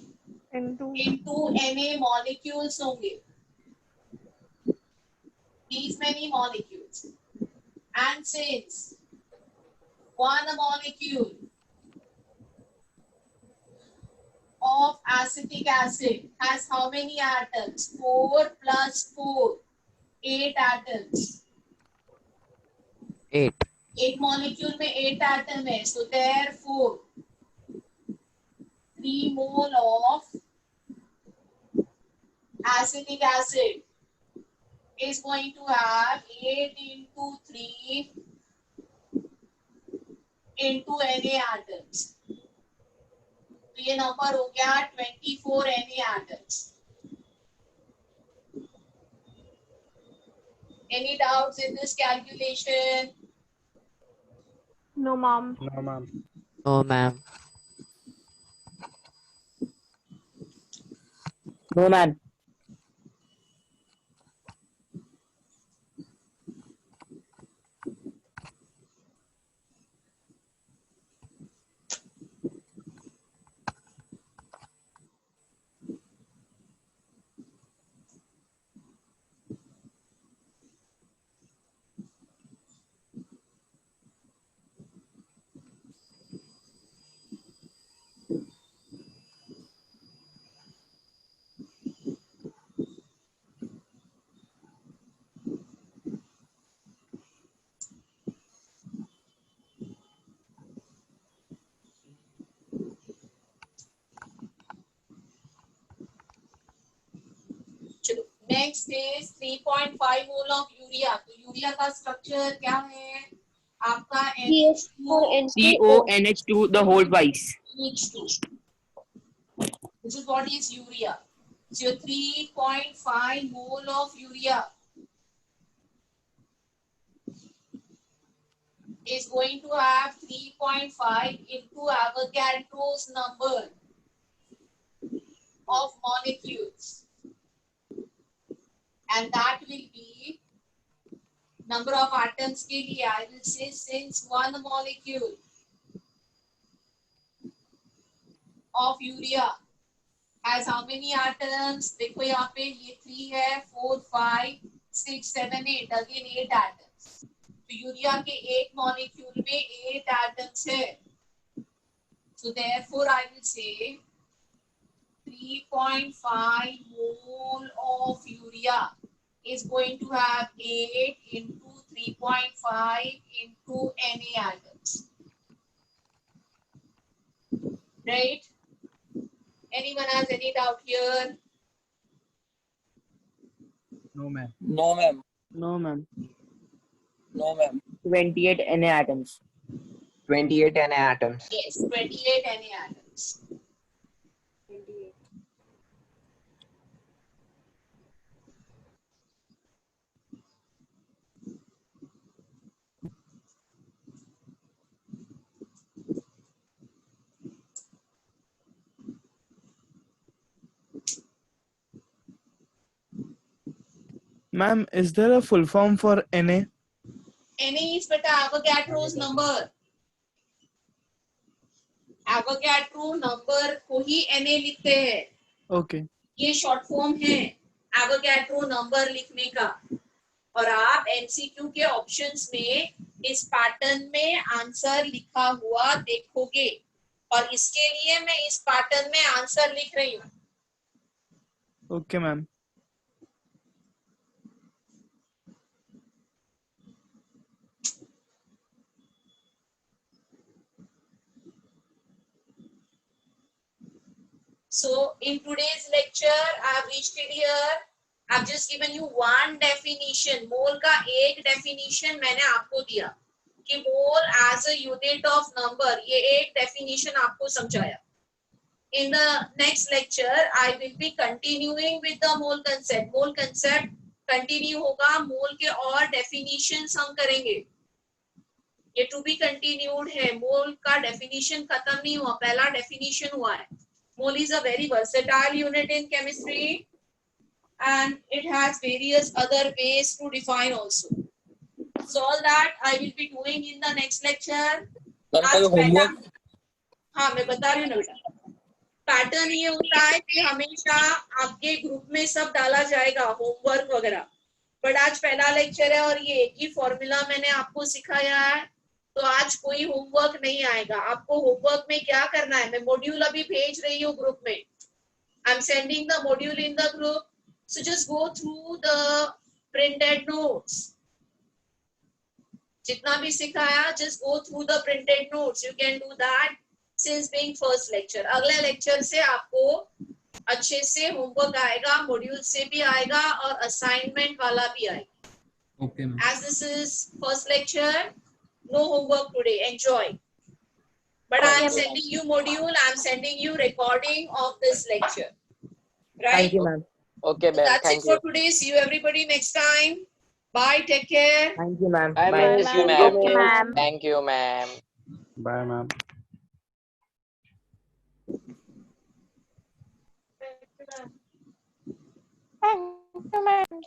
Speaker 1: into Na molecules होंगे. These many molecules. And since one molecule of acetic acid has how many atoms? 4 plus 4, 8 atoms.
Speaker 11: 8.
Speaker 1: एक molecule में 8 atom है. So therefore 3 mole of acetic acid is going to have 8 into 3 into Na atoms. तो ये number हो गया 24 Na atoms. Any doubts in this calculation?
Speaker 8: No, ma'am.
Speaker 5: No, ma'am.
Speaker 11: No, ma'am.
Speaker 7: No, ma'am.
Speaker 1: चलो next is 3.5 mole of urea. तो urea का structure क्या है आपका?
Speaker 7: CONH2 the whole twice.
Speaker 1: NH2. This is what is urea. So 3.5 mole of urea is going to have 3.5 into Avogadro's number of molecules, and that will be number of atoms के लिए I will say since one molecule of urea has how many atoms? देखो यहाँ पे ये 3 है, 4, 5, 6, 7, 8, again 8 atoms. तो urea के एक मॉलिक्यूल में 8 atoms है. So therefore I will say 3.5 mole of urea is going to have 8 into 3.5 into Na atoms. Right? Anyone has any doubt here?
Speaker 5: No, ma'am.
Speaker 9: No, ma'am.
Speaker 7: No, ma'am.
Speaker 9: No, ma'am.
Speaker 7: 28 Na atoms.
Speaker 10: 28 Na atoms.
Speaker 1: Yes, 28 Na atoms.
Speaker 12: Ma'am, is there a full form for Na?
Speaker 1: Na is beta Avogadro's number. Avogadro number को ही Na लिखते हैं.
Speaker 12: Okay.
Speaker 1: ये short form है Avogadro number लिखने का. और आप MCQ के ऑप्शंस में इस पैटर्न में आंसर लिखा हुआ देखोगे, और इसके लिए मैं इस पैटर्न में आंसर लिख रही हूँ.
Speaker 12: Okay, ma'am.
Speaker 1: So in today's lecture, I have reached it here. I have just given you one definition. मोल का एक definition मैंने आपको दिया कि मोल as a unit of number, ये एक definition आपको समझाया. in the next lecture I will be continuing with the mole concept. Mole concept continue होगा, mole के और definitions हम करेंगे. ये to be continued है. mole का definition खत्म नहीं हुआ, पहला definition हुआ है. Mole is a very versatile unit in chemistry and it has various other ways to define also. So all that I will be doing in the next lecture. आज homework? हाँ मैं बता रही हूँ ना बेटा. पैटर्न ये होता है कि हमेशा आपके ग्रुप में सब डाला जाएगा होमवर्क वगैरह, बट आज पहला लेक्चर है और ये एक ही फॉर्मूला मैंने आपको सिखाया है, तो आज कोई होमवर्क नहीं आएगा. आपको होमवर्क में क्या करना है, मैं मॉड्यूल अभी भेज रही हूँ ग्रुप में. I am sending the module in the group, so just go through the printed notes. जितना भी सिखाया just go through the printed notes. You can do that since being first lecture. अगले lecture से आपको अच्छे से homework आएगा, module से भी आएगा और असाइनमेंट वाला भी आएगा.
Speaker 4: Okay, ma'am.
Speaker 1: As this is first lecture, no homework today. Enjoy. But I am sending you module. I am sending you recording of this lecture. Right?
Speaker 7: Thank you, ma'am.
Speaker 10: Okay, ma'am.
Speaker 1: That's it for today. See you everybody next time. Bye. Take care.
Speaker 7: Thank you, ma'am.
Speaker 2: I
Speaker 7: Bye.
Speaker 2: miss you,
Speaker 10: Thank you,
Speaker 2: ma'am.
Speaker 10: ma'am. Thank you, ma'am.
Speaker 5: Bye, ma'am.
Speaker 1: Thank you, ma'am.